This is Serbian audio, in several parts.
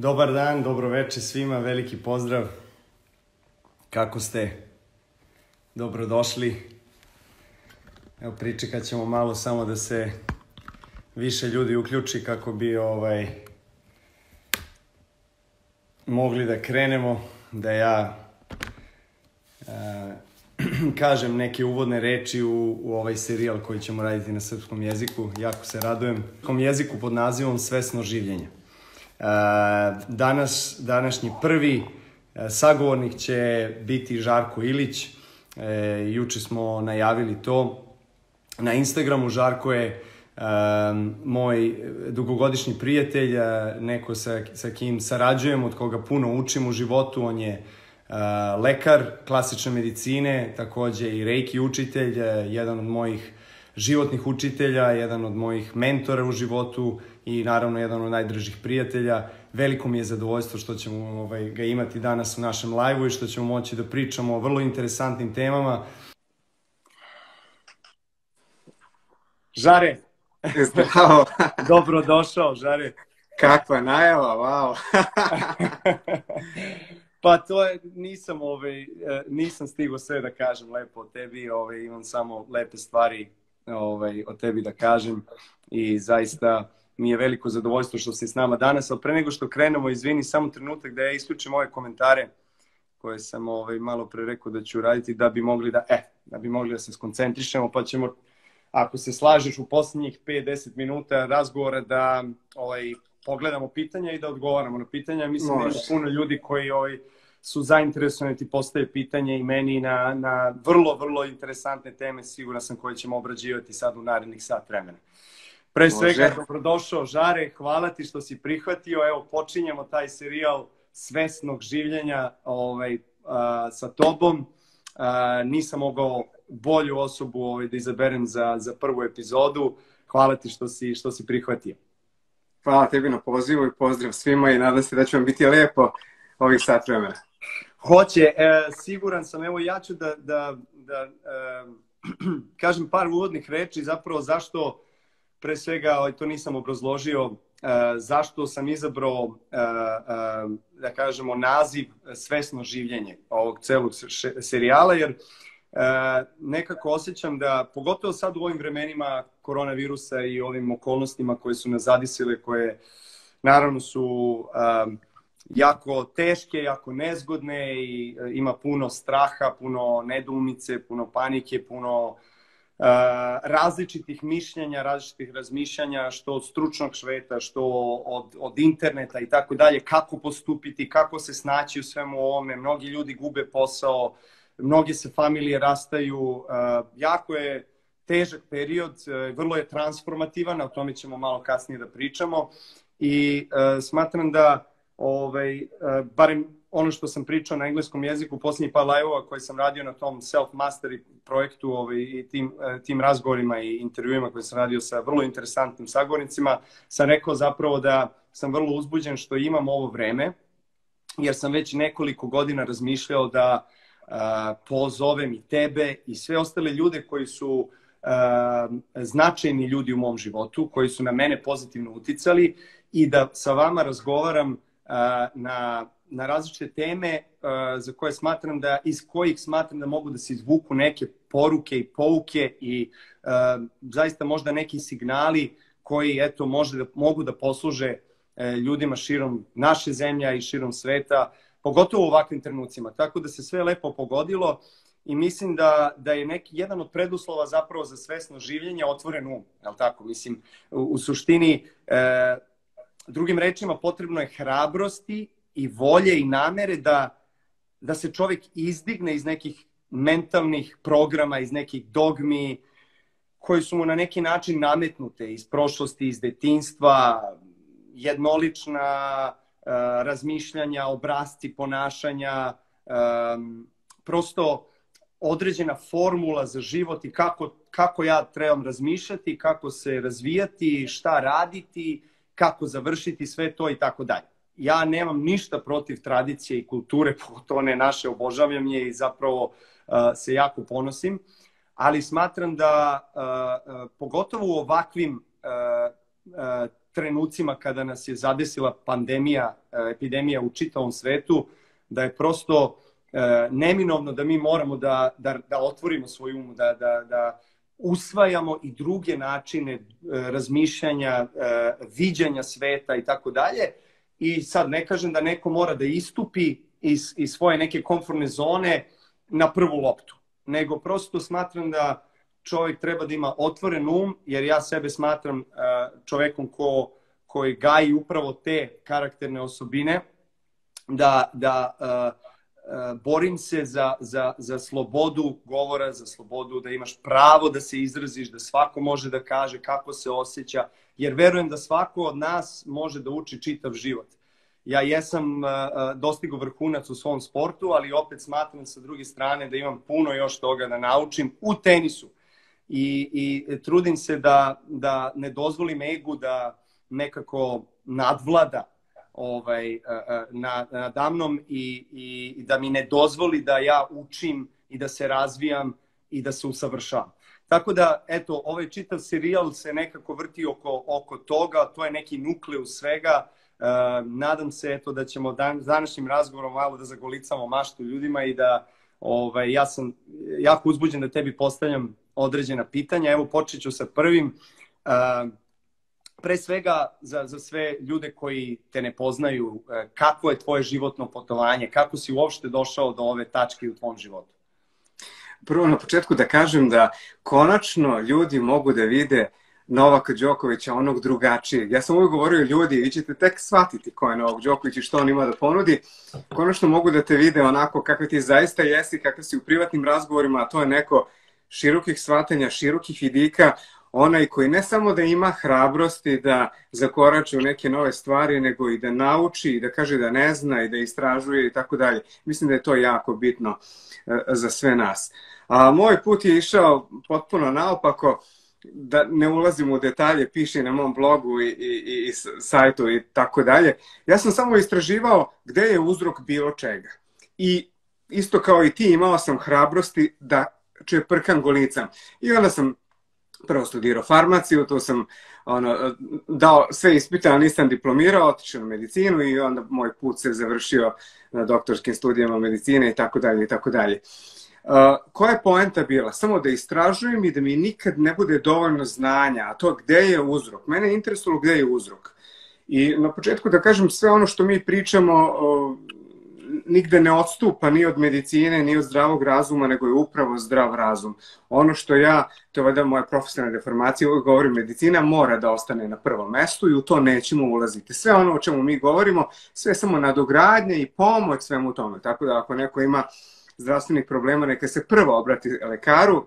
Dobar dan, dobro večer svima, veliki pozdrav. Kako ste? Dobrodošli. Evo, pričekat ćemo malo samo da se više ljudi uključi kako bi mogli da krenemo, da ja kažem neke uvodne reči u ovaj serijal koji ćemo raditi na srpskom jeziku. Jako se radujem. Srpskom jeziku pod nazivom Svesno življenje. Današnji prvi sagovornik će biti Žarko Ilić. Juče smo najavili to na Instagramu. Žarko je moj dugogodišnji prijatelj, neko sa kim sarađujem, od koga puno učim u životu. On je lekar klasične medicine, takođe i reiki učitelj, jedan od mojih životnih učitelja, jedan od mojih mentora u životu i naravno jedan od najdražih prijatelja. Veliko mi je zadovoljstvo što ćemo ga imati danas u našem live-u i što ćemo moći da pričamo o vrlo interesantnim temama. Žare! Zdravo! Dobrodošao, Žare! Kakva najava, wow! Pa to je, nisam stigao sve da kažem lepo o tebi, imam samo lepe stvari o tebi da kažem i zaista mi je veliko zadovoljstvo što si s nama danas, ali pre nego što krenemo, izvini samo trenutak da ja isključim ove komentare koje sam malo pre rekao da ću raditi da bi mogli da se skoncentrišemo, pa ćemo, ako se slažeš, u posljednjih 5-10 minuta razgovora da pogledamo pitanja i da odgovaramo na pitanja. Mislim da ima puno ljudi koji su zainteresovani ti postave pitanje i meni na vrlo, vrlo interesantne teme, siguran sam, koje ćemo obrađivati sad u narednih sat vremena. Pre svega, dobrodošao, Žare, hvala ti što si prihvatio. Evo, počinjemo taj serijal svesnog življenja sa tobom. Nisam mogao bolju osobu da izaberem za prvu epizodu. Hvala ti što si prihvatio. Hvala tebi na pozivu i pozdrav svima i nadam se da će vam biti lepo ovih sat vremena. Hoće, siguran sam. Evo, ja ću da kažem par uvodnih reči, zapravo zašto, pre svega, to nisam obrazložio, zašto sam izabrao, da kažemo, naziv Svesno življenje ovog celog serijala, jer nekako osjećam da, pogotovo sad u ovim vremenima koronavirusa i ovim okolnostima koje su nas zadesile, koje naravno su jako teške, jako nezgodne i ima puno straha, puno nedoumice, puno panike, puno različitih mišljenja, različitih razmišljanja, što od stručnog sveta, što od interneta i tako dalje, kako postupiti, kako se snaći u svemu ovome. Mnogi ljudi gube posao, mnoge se familije rastaju, jako je težak period, vrlo je transformativan, o tome ćemo malo kasnije da pričamo i smatram da barem ono što sam pričao na engleskom jeziku, posljednjih par live-ova koje sam radio na tom self-mastery projektu i tim razgovorima i intervjuima koje sam radio sa vrlo interesantnim sagovornicima, sam rekao zapravo da sam vrlo uzbuđen što imam ovo vreme, jer sam već nekoliko godina razmišljao da pozovem i tebe i sve ostale ljude koji su značajni ljudi u mom životu, koji su na mene pozitivno uticali i da sa vama razgovaram na različite teme za koje smatram iz kojih smatram da mogu da se izvuku neke poruke i pouke i zaista možda neki signali koji mogu da posluže ljudima širom naše zemlje i širom sveta, pogotovo u ovakvim trenucima. Tako da se sve lepo pogodilo i mislim da je jedan od preduslova zapravo za svesno življenje otvoren um. Je li tako? Mislim, u suštini, drugim rečima, potrebno je hrabrosti i volje i namere da se čovjek izdigne iz nekih mentalnih programa, iz nekih dogmi koji su mu na neki način nametnute iz prošlosti, iz detinjstva, jednolična razmišljanja, obrasci ponašanja, prosto određena formula za život i kako ja trebam razmišljati, kako se razvijati, šta raditi, kako završiti sve to i tako dalje. Ja nemam ništa protiv tradicije i kulture, pogotovo one naše, obožavam je i zapravo se jako ponosim, ali smatram da pogotovo u ovakvim trenucima kada nas je zadesila epidemija u čitavom svetu, da je prosto neminovno da mi moramo da otvorimo svoj um, da usvajamo i druge načine razmišljanja, viđanja sveta i tako dalje. I sad ne kažem da neko mora da istupi iz svoje neke komfortne zone na prvu loptu, nego prosto smatram da čovjek treba da ima otvoren um, jer ja sebe smatram čovekom koji gaji upravo te karakterne osobine, da borim se za slobodu govora, za slobodu da imaš pravo da se izraziš, da svako može da kaže kako se osjeća, jer verujem da svako od nas može da uči čitav život. Ja jesam dostigao vrhunac u svom sportu, ali opet smatram sa druge strane da imam puno još toga da naučim u tenisu. I trudim se da ne dozvolim egu da nekako nadvlada nadamnom i da mi ne dozvoli da ja učim i da se razvijam i da se usavršavam. Tako da, eto, ovaj čitav serijal se nekako vrti oko toga, to je neki nukleus svega. Nadam se, eto, da ćemo današnjim razgovorom malo da zagolicamo maštu ljudima i da ja sam jako uzbuđen da tebi postavljam određena pitanja. Evo, počet ću sa prvim. Pre svega, za sve ljude koji te ne poznaju, kako je tvoje životno putovanje? Kako si uopšte došao do ove tačke u tvom životu? Prvo na početku da kažem da konačno ljudi mogu da vide Novaka Đokovića, onog drugačijeg. Ja sam uvijek govorio ljudi, vi ćete tek shvatiti ko je Novak Đoković i što on ima da ponudi. Konačno mogu da te vide onako kakve ti zaista jesi, kakve si u privatnim razgovorima, a to je neko širokih shvatanja, širokih vidika, onaj koji ne samo da ima hrabrosti da zakorači u neke nove stvari, nego i da nauči i da kaže da ne zna i da istražuje i tako dalje. Mislim da je to jako bitno za sve nas. A moj put je išao potpuno naopako, da ne ulazim u detalje, piše na mom blogu i sajtu i tako dalje. Ja sam samo istraživao gde je uzrok bilo čega. I isto kao i ti, imao sam hrabrosti da čeprkam golicam. I onda sam prvo studirao farmaciju, tu sam dao sve ispite, ali nisam diplomirao, otišao na medicinu i onda moj put se završio na doktorskim studijama medicine i tako dalje i tako dalje. Koja je poenta bila? Samo da istražujem i da mi nikad ne bude dovoljno znanja, a to gde je uzrok. Mene je interesovalo gde je uzrok. I na početku da kažem, sve ono što mi pričamo nigde ne odstupa ni od medicine, ni od zdravog razuma, nego je upravo zdrav razum. Ono što to je valjda moja profesionalna deformacija, uvijek govorim, medicina mora da ostane na prvom mestu i u to nećemo ulaziti. Sve ono o čemu mi govorimo, sve je samo nadogradnje i pomoć svemu tome. Tako da ako neko ima zdravstvenih problema, neka se prvo obrati lekaru,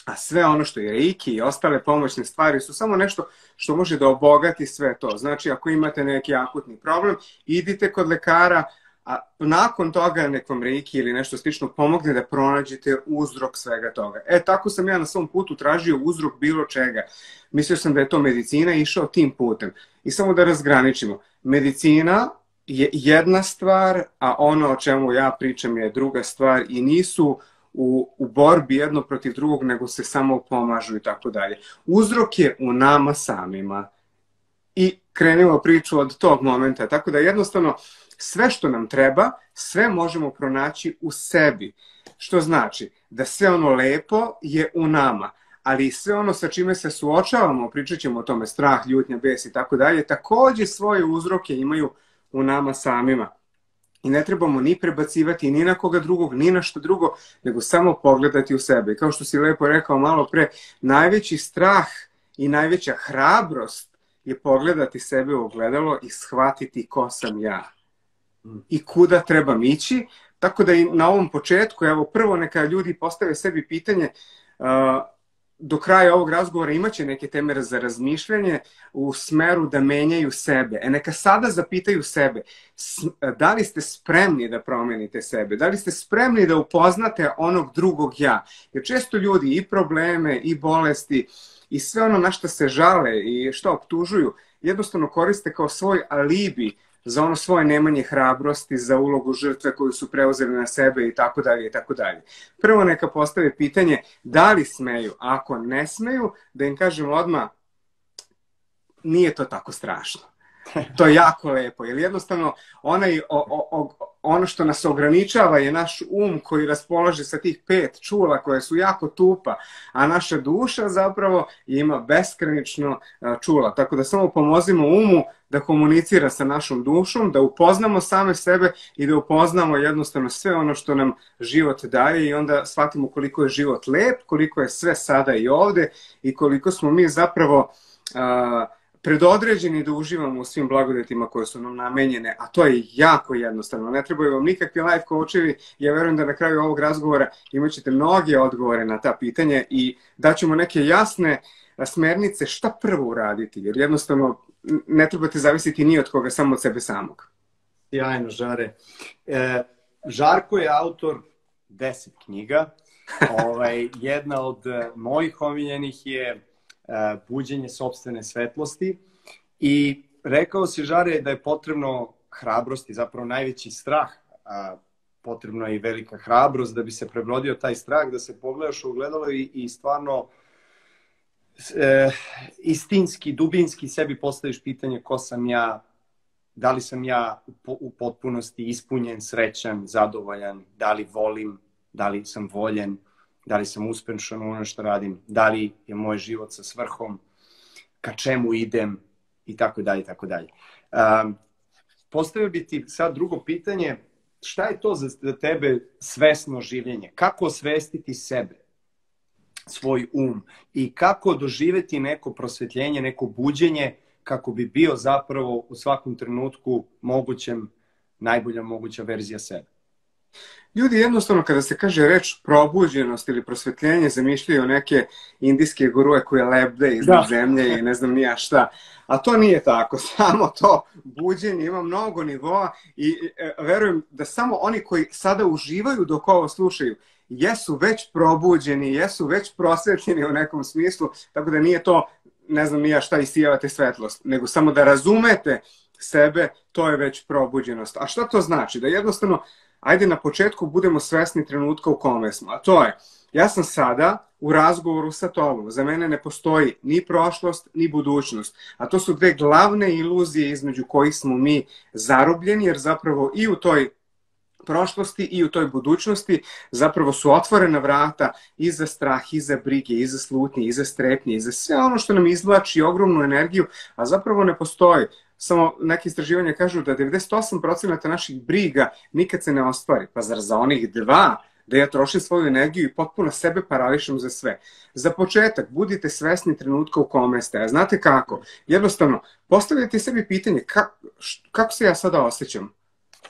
a sve ono što je reiki i ostale pomoćne stvari su samo nešto što može da obogati sve to. Znači, ako imate neki akutni problem, idite kod lekara, a nakon toga nek vam reiki ili nešto slično pomogne da pronađete uzrok svega toga. Tako sam ja na svom putu tražio uzrok bilo čega. Mislio sam da je to medicina i išao tim putem. I samo da razgraničimo. Medicina je jedna stvar, a ono o čemu ja pričam je druga stvar i nisu u borbi jedno protiv drugog, nego se samo pomažu i tako dalje. Uzrok je u nama samima. I krenimo priču od tog momenta. Tako da jednostavno sve što nam treba, sve možemo pronaći u sebi. Što znači da sve ono lepo je u nama, ali i sve ono sa čime se suočavamo, pričat ćemo o tome, strah, ljutnja, bes i tako dalje, također svoje uzroke imaju u nama samima. I ne trebamo ni prebacivati ni na koga drugog, ni na što drugo, nego samo pogledati u sebe. I kao što si lepo rekao malo pre, najveći strah i najveća hrabrost je pogledati sebe u ogledalo i shvatiti ko sam ja. I kuda trebam ići. Tako da i na ovom početku, evo prvo neka ljudi postave sebi pitanje, do kraja ovog razgovora imaće neke teme za razmišljanje u smeru da menjaju sebe. Neka sada zapitaju sebe, da li ste spremni da promenite sebe? Da li ste spremni da upoznate onog drugog ja? Jer često ljudi i probleme, i bolesti, i sve ono na što se žale i što optužuju, jednostavno koriste kao svoj alibi za ono svoje nemanje hrabrosti, za ulogu žrtve koju su preuzeli na sebe i tako dalje i tako dalje. Prvo neka postave pitanje da li smeju, ako ne smeju, da im kažem odmah nije to tako strašno. To je jako lepo, jer jednostavno ono što nas ograničava je naš koji raspolaže sa tih 5 čula koje su jako tupa, a naša duša zapravo ima beskrajnično čula. Tako da samo pomozimo da komunicira sa našom dušom, da upoznamo same sebe i da upoznamo jednostavno sve ono što nam život daje i onda shvatimo koliko je život lep, koliko je sve sada i ovde i koliko smo mi zapravo predodređeni da uživamo u svim blagodetima koje su nam namenjene, a to je jako jednostavno. Ne trebaju vam nikakvi life coachevi. Ja verujem da na kraju ovog razgovora imat ćete mnoge odgovore na ta pitanja i daćemo neke jasne smernice šta prvo uraditi, jer jednostavno ne trebate zavisiti ni od koga, samo od sebe samog. Sjajno, Žare. Žarko je autor 10 knjiga. Jedna od mojih omiljenih je Buđenje sopstvene svetlosti i rekao si, Žare, da je potrebno hrabrost i zapravo najveći strah, potrebno je i velika hrabrost da bi se prebrodio taj strah, da se pogledaš u ogledalo i stvarno istinski, dubinski sebi postaviš pitanje ko sam ja, da li sam ja u potpunosti ispunjen, srećan, zadovoljan, da li volim, da li sam voljen, da li sam uspešan u ono što radim, da li je moj život sa svrhom, ka čemu idem i tako dalje, tako dalje. Postavio bi ti sad drugo pitanje, šta je to za tebe svesno življenje? Kako osvestiti sebe, svoj i kako doživeti neko prosvetljenje, neko buđenje kako bi bio zapravo u svakom trenutku najbolja moguća verzija sebe? Ljudi jednostavno kada se kaže reč probuđenost ili prosvetljenje zamišljaju neke indijske gurue koje lebde iznad zemlje i ne znam ni ja šta. A to nije tako. Samo to buđenje ima mnogo nivoa i verujem da samo oni koji sada uživaju dok ovo slušaju jesu već probuđeni, jesu već prosvetljeni u nekom smislu, tako da nije to ne znam ni ja šta isijavate svetlost, nego samo da razumete sebe, to je već probuđenost. A šta to znači? Da jednostavno ajde na početku budemo svesni trenutka u kome smo. A to je, ja sam sada u razgovoru sa tobom. Za mene ne postoji ni prošlost, ni budućnost. A to su dve glavne iluzije između kojih smo mi zarobljeni, jer zapravo i u toj prošlosti i u toj budućnosti zapravo su otvorena vrata i za strah, i za brige, i za slutnje, i za strepnje, i za sve ono što nam izvlači ogromnu energiju, a zapravo ne postoji. Samo neke istraživanja kažu da 98% naših briga nikad se ne ostvari. Pa zar za onih 2 da ja trošim svoju energiju i potpuno sebe parališem za sve? Za početak, budite svesni trenutka u kome ste. A znate kako? Jednostavno, postavljajte sebi pitanje kako se ja sada osjećam?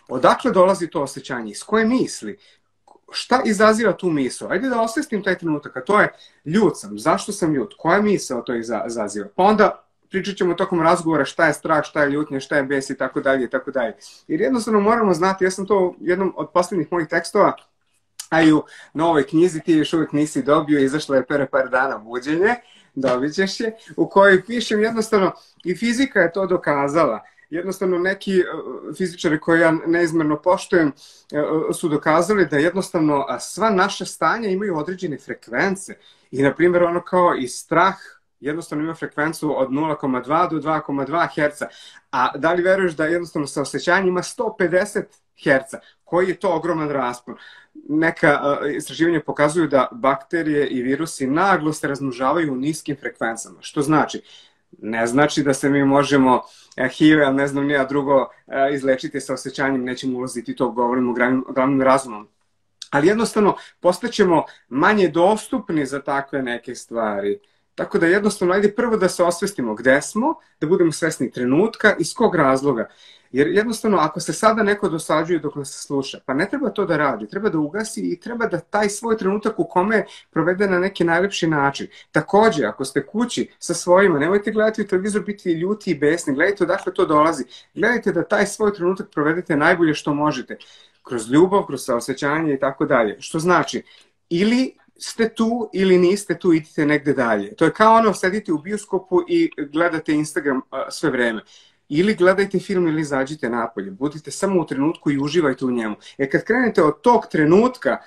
Odakle dolazi to osjećanje? Iz koje misli? Šta izaziva tu misao? Ajde da osvestim taj trenutak, a to je ljut sam. Zašto sam ljut? Koja misao to izaziva? Pa onda pričat ćemo tokom razgovora šta je strah, šta je ljutnja, šta je bes i tako dalje i tako dalje. Jer jednostavno moramo znati, ja sam to u jednom od posljednjih mojih tekstova, a i u novoj knjizi, ti još uvijek nisi dobio, izašla je pre par dana Buđenje, dobit ćeš je, u kojoj pišem jednostavno, i fizika je to dokazala, jednostavno neki fizičari koje ja neizmjerno poštujem su dokazali da jednostavno sva naša stanja imaju određene frekvence. I na primjer ono kao i strah jednostavno ima frekvencu od 0,2 do 2,2 Hz. A da li veruješ da jednostavno saosećanje ima 150 Hz? Koji je to ogroman raspon? Neka istraživanja pokazuju da bakterije i virusi naglo se razmnožavaju u niskim frekvencama. Što znači? Ne znači da se mi možemo HIV, ali ne znam nija drugo, izlečiti sa osjećanjem, nećemo ulaziti to, govorimo glavnim razumom. Ali jednostavno postaćemo manje dostupni za takve neke stvari. Tako da jednostavno, ajde prvo da se osvestimo gde smo, da budemo svesni trenutka, iz kog razloga. Jer jednostavno, ako se sada neko dosađuje dok nas sluša, pa ne treba to da radi, treba da ugasi i treba da taj svoj trenutak u kome provede na neki najlepši način. Također, ako ste kući sa svojima, nemojte gledati u televizor, biti ljuti i besni, gledajte odakle to dolazi. Gledajte da taj svoj trenutak provedete najbolje što možete. Kroz ljubav, kroz saosećanje i tako dalje. Što znači, ili ste tu ili niste tu, idite negde dalje. To je kao ono, sedite u bioskopu i gledate Instagram sve vreme. Ili gledajte film ili izađite napolje. Budite samo u trenutku i uživajte u njemu. Jer kad krenete od tog trenutka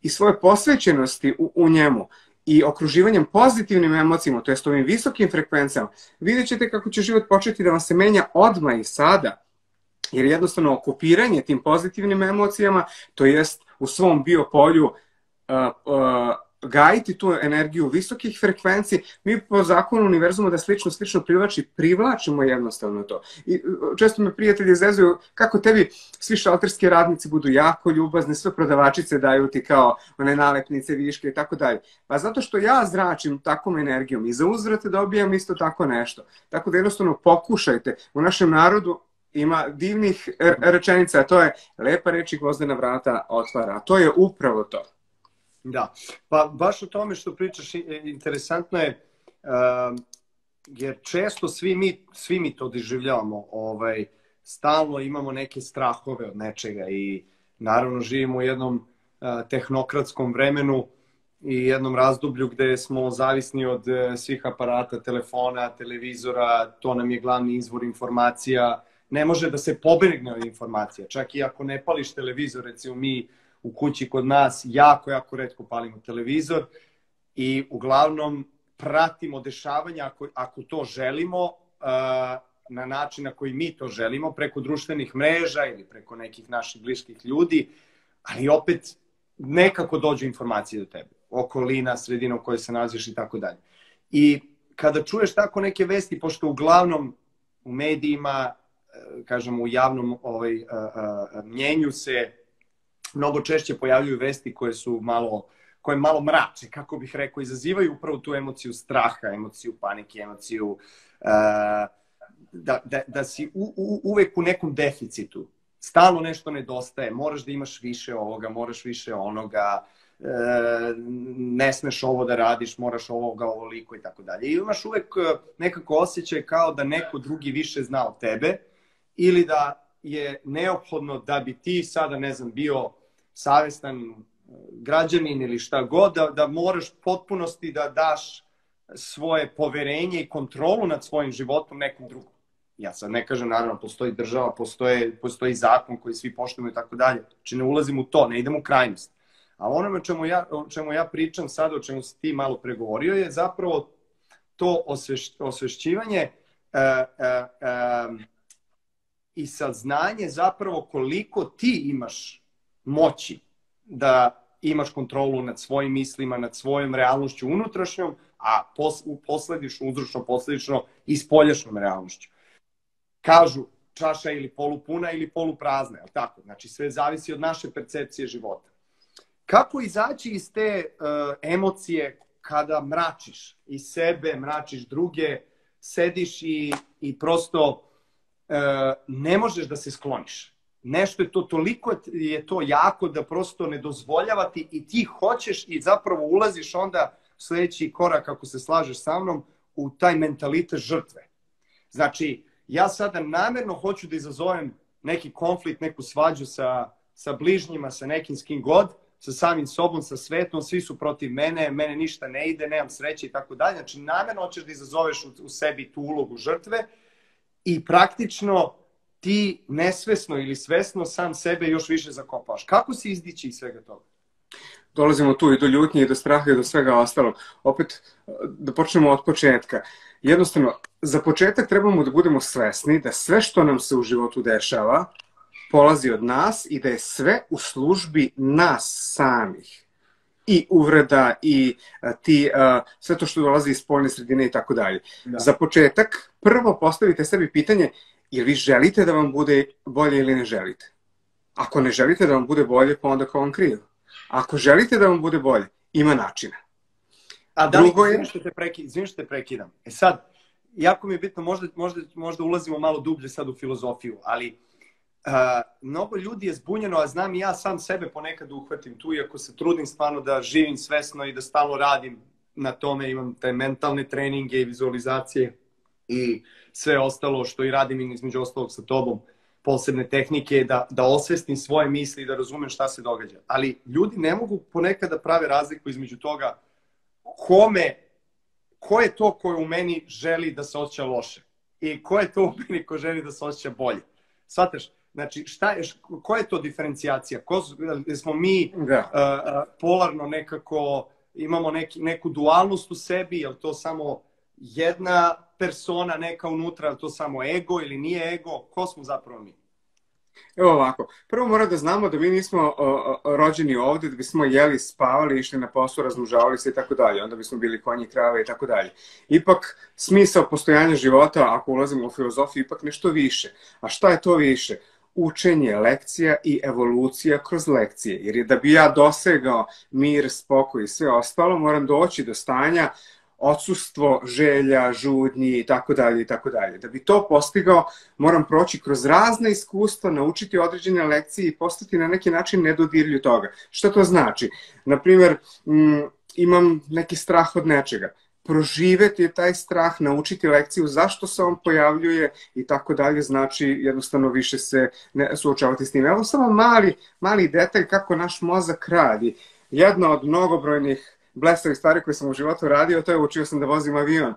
i svoje posvećenosti u njemu i okruživanjem pozitivnim emocijama, to jest ovim visokim frekvencijama, vidjet ćete kako će život početi da vam se menja odmah i sada. Jer jednostavno okupiranje tim pozitivnim emocijama, to jest u svom biopolju gajiti tu energiju visokih frekvencij, mi po zakonu univerzuma da slično privlačimo jednostavno to. I često me prijatelji zezuju kako tebi svi šalterski radnici budu jako ljubazni, sve prodavačice daju ti kao one nalepnice, viške i tako dalje. Pa zato što ja zračim takvom energijom i za uzvrat dobijam isto tako nešto. Tako da jednostavno pokušajte. U našem narodu ima divnih rečenica, a to je lepa reč i gvozdena vrata otvara. A to je upravo to. Da, pa baš o tome što pričaš interesantno je, jer često svi mi to doživljavamo, stalno imamo neke strahove od nečega i naravno živimo u jednom tehnokratskom vremenu i jednom razdoblju gde smo zavisni od svih aparata, telefona, televizora, to nam je glavni izvor informacija, ne može da se pobegne od informacija, čak i ako ne pališ televizor, recimo mi u kući kod nas jako retko palimo televizor i uglavnom pratimo dešavanja ako to želimo na način na koji mi to želimo, preko društvenih mreža ili preko nekih naših bliskih ljudi, ali opet nekako dođu informacije do tebe, okolina, sredina u kojoj se nalaziš i tako dalje. I kada čuješ tako neke vesti, pošto uglavnom u medijima, kažemo u javnom mnjenju se mnogo češće pojavljuju vesti koje malo mrače, kako bih rekao, izazivaju upravo tu emociju straha, emociju panike, emociju da si uvek u nekom deficitu. Stalno nešto nedostaje, moraš da imaš više ovoga, moraš više onoga, ne smeš ovo da radiš, moraš ovoliko i tako dalje. I imaš uvek nekako osjećaj kao da neko drugi više zna od tebe ili da je neophodno da bi ti sada, ne znam, bio savestan građanin ili šta god, da moraš potpunosti da daš svoje poverenje i kontrolu nad svojim životom nekom drugom. Ja sad ne kažem, naravno, postoji država, postoji zakon koji svi poštujemo i tako dalje. Znači ne ulazim u to, ne idem u krajnost. A onome o čemu ja pričam sada, o čemu si ti malo pregovorio, je zapravo to osvešćivanje i saznanje zapravo koliko ti imaš moći da imaš kontrolu nad svojim mislima, nad svojom realnošću unutrašnjom, a uzročno-posledično i spoljašnjom realnošću. Kažu čaša ili polupuna ili poluprazna, je li tako? Znači sve zavisi od naše percepcije života. Kako izaći iz te emocije kada mračiš i sebe, mračiš druge, sediš i prosto ne možeš da se skloniš. Nešto je to, toliko je to jako da prosto ne dozvoljava ti i ti hoćeš i zapravo ulaziš onda sljedeći korak, ako se slažeš sa mnom, u taj mentalitet žrtve. Znači, ja sada namjerno hoću da izazovem neki konflikt, neku svađu sa bližnjima, sa nekim s kim god, sa samim sobom, sa svetom, svi su protiv mene ništa ne ide, nemam sreće i tako dalje. Znači, namjerno hoćeš da izazoveš u sebi tu ulogu žrtve i praktično ti nesvesno ili svesno sam sebe još više zakopavaš. Kako se izdići iz svega toga? Dolazimo tu i do ljutnje i do straha i do svega ostalog. Opet da počnemo od početka. Jednostavno, za početak trebamo da budemo svesni da sve što nam se u životu dešava polazi od nas i da je sve u službi nas samih. I uvreda i sve to što dolazi iz spoljne sredine i tako dalje. Za početak, prvo postavite sebi pitanje, jel vi želite da vam bude bolje ili ne želite? Ako ne želite da vam bude bolje, pa onda ko vam kriv. Ako želite da vam bude bolje, ima načina. A da li, izvim što te prekidam. Sad, jako mi je bitno, možda ulazimo malo dublje sad u filozofiju, ali mnogo ljudi je zbunjeno, a znam i ja sam sebe ponekad uhvatim tu, iako se trudim stvarno da živim svesno i da stalno radim na tome, imam te mentalne treninge i vizualizacije i sve ostalo što i radim između ostalog sa tobom, posebne tehnike, da osvestim svoje misli i da razumem šta se događa. Ali ljudi ne mogu ponekad da prave razliku između toga ko je to ko u meni želi da se osjeća loše i ko je to u meni ko želi da se osjeća bolje. Shvataš? Znači, koja je to diferencijacija? Smo mi polarno nekako imamo neku dualnost u sebi, je li to samo jedna persona neka unutra, je li to samo ego ili nije ego, ko smo zapravo mi? Evo ovako, prvo mora da znamo da mi nismo rođeni ovdje, da bismo jeli, spavali, išli na posao, razmnožavali se i tako dalje, onda bismo bili konji, krave i tako dalje. Ipak, smisao postojanja života, ako ulazimo u filozofiju, ipak nešto više. A šta je to više? Učenje, lekcija i evolucija kroz lekcije. Jer da bi ja dosegao mir, spokoj i sve ostalo, moram doći do stanja odsustvo želja, žudnji i tako dalje i tako dalje. Da bi to postigao, moram proći kroz razna iskustva, naučiti određene lekcije i postati na neki način nedodirljiv toga. Šta to znači? Naprimjer, imam neki strah od nečega. Proživeti taj strah, naučiti lekciju zašto se on pojavljuje i tako dalje, znači jednostavno više se ne suočavati s tim. Evo samo mali detalj kako naš mozak radi. Jedna od mnogobrojnih blesavih stvari koje sam u životu radio, to je učio sam da vozim avion.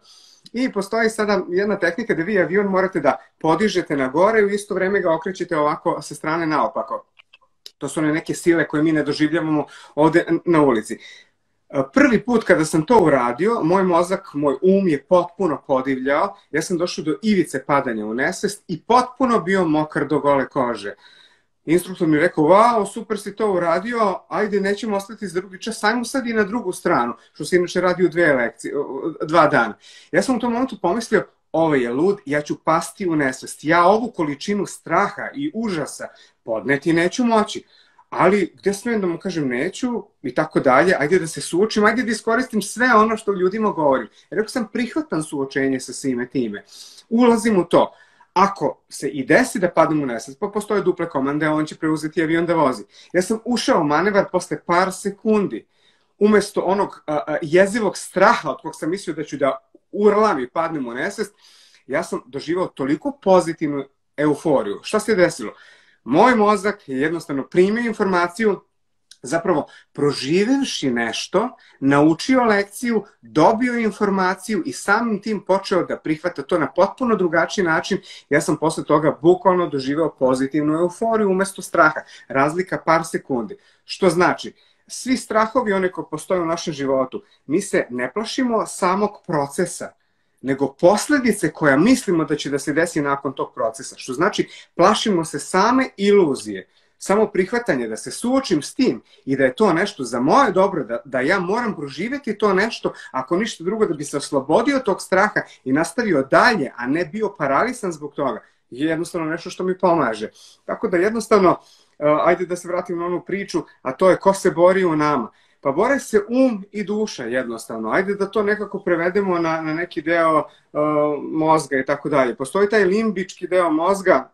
I postoji sada jedna tehnika da vi avion morate da podižete na gore i u isto vreme ga okrećete ovako sa strane naopako. To su one neke sile koje mi ne doživljavamo ovde na ulici. Prvi put kada sam to uradio, moj mozak, moj je potpuno podivljao. Ja sam došao do ivice padanja u nesvest i potpuno bio mokar do gole kože. Instruktor mi je rekao, wow, super si to uradio, ajde, nećemo ostati za drugi čas, ajmo sad i na drugu stranu, što se inače radi u 2 dana. Ja sam u tom momentu pomislio, ovo je lud, ja ću pasti u nesvest. Ja ovu količinu straha i užasa podneti neću moći. Ali gdje smijem da mu kažem neću i tako dalje, ajde da se suočim, ajde da iskoristim sve ono što ljudima govorim. Jer ako sam prihvatan suočenje sa svime time, ulazim u to. Ako se i desi da padnem u nesvest, pa postoje duple komande, on će preuzeti avion da vozi. Ja sam ušao u manevar posle par sekundi. Umesto onog jezivog straha od kog sam mislio da ću da urlam i padnem u nesvest, ja sam doživao toliko pozitivnu euforiju. Šta se desilo? Moj mozak je jednostavno primio informaciju, zapravo proživevši nešto, naučio lekciju, dobio informaciju i samim tim počeo da prihvata to na potpuno drugačiji način. Ja sam posle toga bukvalno doživeo pozitivnu euforiju umesto straha. Razlika par sekundi. Što znači, svi strahovi one koji postoje u našem životu, mi se ne plašimo samog procesa, nego posljedice koja mislimo da će da se desi nakon tog procesa. Što znači, plašimo se same iluzije. Samo prihvatanje da se suočim s tim i da je to nešto za moje dobro, da ja moram proživjeti to nešto, ako ništa drugo, da bi se oslobodio tog straha i nastavio dalje, a ne bio paralisan zbog toga, je jednostavno nešto što mi pomaže. Tako da jednostavno, ajde da se vratim na onu priču, a to je ko se bori u nama. Pa bore se i duša jednostavno. Ajde da to nekako prevedemo na neki deo mozga i tako dalje. Postoji taj limbički deo mozga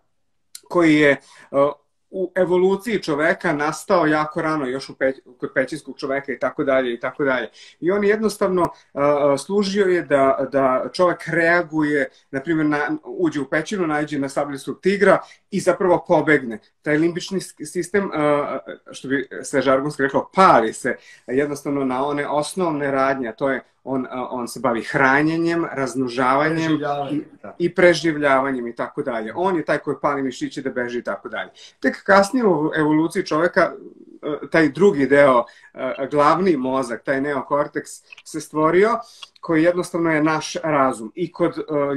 koji je u evoluciji čoveka nastao jako rano, još kod pećinskog čoveka i tako dalje i tako dalje. I on jednostavno služio je da čovek reaguje, na primjer, uđe u pećinu, naiđe na sabljastog tigra i zapravo pobegne. Taj limbični sistem, što bi se žargonski reklo, pali se jednostavno na one osnovne radnje, a to je on se bavi hranjenjem, razmnožavanjem i preživljavanjem i tako dalje. On je taj koji pali mišiće da beži i tako dalje. Tek kasnije u evoluciji čoveka taj drugi deo, glavni mozak, taj neokorteks se stvorio, koji jednostavno je naš razum. I kod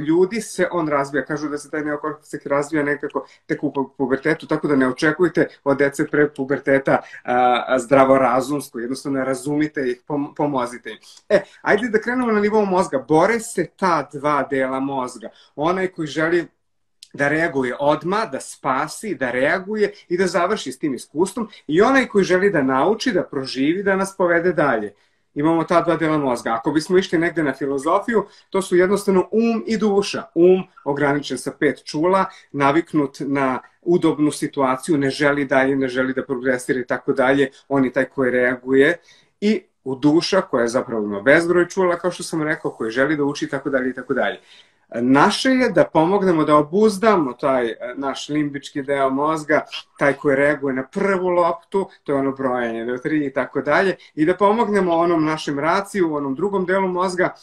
ljudi se on razvija. Kažu da se taj neokorteks razvija nekako tek u pubertetu, tako da ne očekujte od dece pre puberteta zdravorazumsko. Jednostavno razumite ih, pomozite im. Ajde da krenemo na nivou mozga. Bore se ta dva dela mozga. Onaj koji želi da reaguje odmah, da spasi, da reaguje i da završi s tim iskustvom, i onaj koji želi da nauči, da proživi, da nas povede dalje. Imamo ta dva dela mozga. Ako bismo išli negde na filozofiju, to su jednostavno i duša. Ograničen sa 5 čula, naviknut na udobnu situaciju, ne želi dalje, ne želi da progresira i tako dalje. On je taj koji reaguje. I u duša, koja zapravo ima bezbroj čula, kao što sam rekao, koji želi da uči i tako dalje i tako dalje. Naše je da pomognemo da obuzdamo taj naš limbički deo mozga, taj koji reaguje na prvu loptu, to je ono brojanje do 3 i tako dalje, i da pomognemo onom našem raciju, onom drugom delu mozga,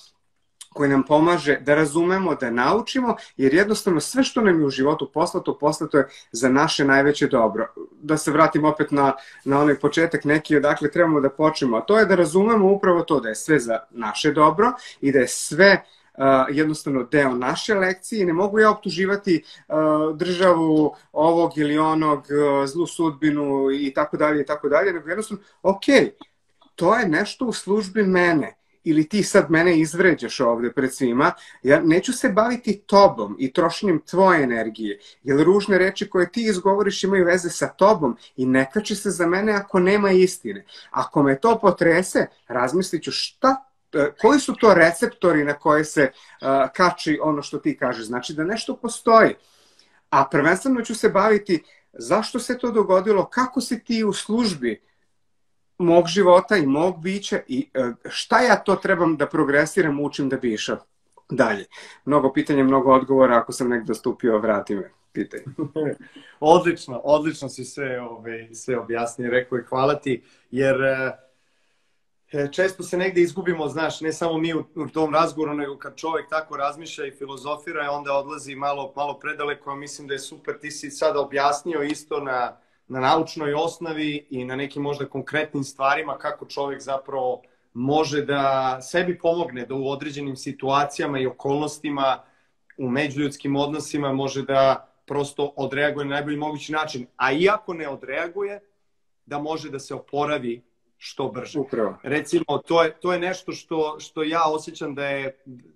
koji nam pomaže da razumemo, da naučimo, jer jednostavno sve što nam je u životu poslato je za naše najveće dobro. Da se vratim opet na onaj početak neki odakle trebamo da počnemo, a to je da razumemo upravo to, da je sve za naše dobro i da je sve jednostavno deo naše lekcije. Ne mogu ja optuživati državu ovog ili onog, zlu sudbinu i tako dalje, nego jednostavno, ok, to je nešto u službi mene. Ili ti sad mene izvređaš ovde pred svima, ja neću se baviti tobom i trošenjem tvoje energije, jer ružne reči koje ti izgovoriš imaju veze sa tobom i ne kači se za mene ako nema istine. Ako me to potrese, razmislit ću koji su to receptori na koje se kači ono što ti kažeš. Znači da nešto postoji. A prvenstveno ću se baviti zašto se to dogodilo, kako si ti u službi mog života i mog bića i šta ja to trebam da progresiram, učim da bi išao dalje. Mnogo pitanja, mnogo odgovora, ako sam negdje stupio, vrati me, pitaj. Odlično si sve objasnio, rekao je hvala ti, jer često se negdje izgubimo, znaš, ne samo mi u tom razgovoru, nego kad čovjek tako razmišlja i filozofira, onda odlazi malo predaleko, a mislim da je super, ti si sada objasnio isto na naučnoj osnovi i na nekim možda konkretnim stvarima kako čovjek zapravo može da sebi pomogne da u određenim situacijama i okolnostima u međuljudskim odnosima može da prosto odreaguje na najbolji mogući način. A iako ne odreaguje, da može da se oporavi što brže. Upravo. Recimo, to je nešto što ja osjećam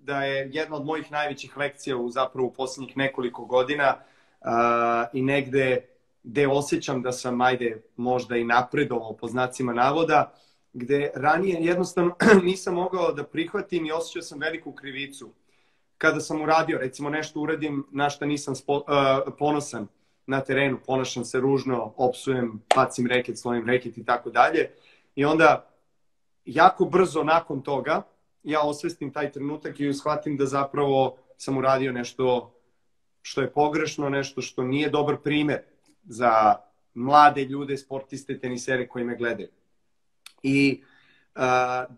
da je jedna od mojih najvećih lekcija zapravo u posljednjih nekoliko godina i negde gde osjećam da sam, možda i napredovao po znacima navoda, gde ranije jednostavno nisam mogao da prihvatim i osjećao sam veliku krivicu. Kada sam uradio, recimo nešto uradim na šta nisam ponosan na terenu, ponašam se ružno, opsujem, bacim reket, slovim reket i tako dalje. I onda jako brzo nakon toga ja osvestim taj trenutak i shvatim da zapravo sam uradio nešto što je pogrešno, nešto što nije dobar primjer za mlade ljude, sportiste, tenisere koji me gledaju. I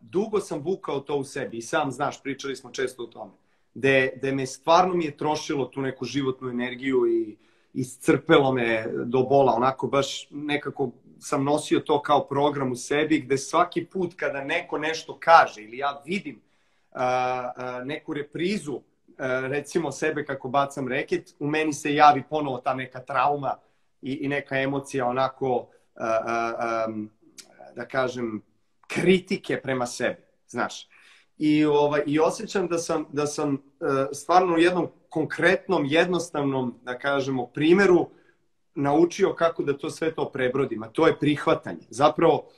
dugo sam vukao to u sebi i sam znaš, pričali smo često o tome, gde me stvarno mi je trošilo tu neku životnu energiju i iscrpelo me do bola, onako baš nekako sam nosio to kao program u sebi, gde svaki put kada neko nešto kaže ili ja vidim neku reprizu, recimo sebe kako bacam reket, u meni se javi ponovo ta neka trauma i neka emocija onako, da kažem, kritike prema sebi, znaš. I osjećam da sam stvarno u jednom konkretnom, jednostavnom, da kažemo, primjeru naučio kako da to sve to prebrodim, a to je prihvatanje. Zapravo,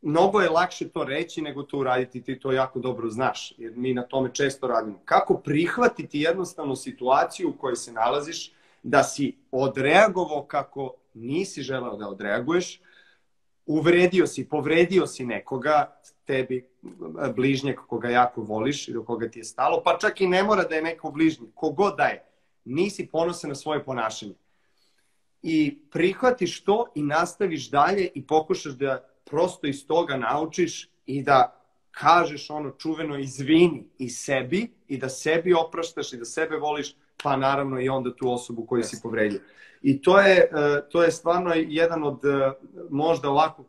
mnogo je lakše to reći nego to uraditi, ti to jako dobro znaš, jer mi na tome često radimo. Kako prihvatiti jednostavnu situaciju u kojoj se nalaziš, da si odreagovao kako nisi želeo da odreaguješ, uvredio si, povredio si nekoga, tebi bližnjeg koga jako voliš i do koga ti je stalo, pa čak i ne mora da je neko bližnji, kogod da je, nisi ponosan na svoje ponašanje. I prihvatiš to i nastaviš dalje i pokušaš da prosto iz toga naučiš i da kažeš ono čuveno izvini i sebi i da sebi opraštaš i da sebe voliš, pa naravno i onda tu osobu koju si povredio. I to je stvarno jedan od možda ovako,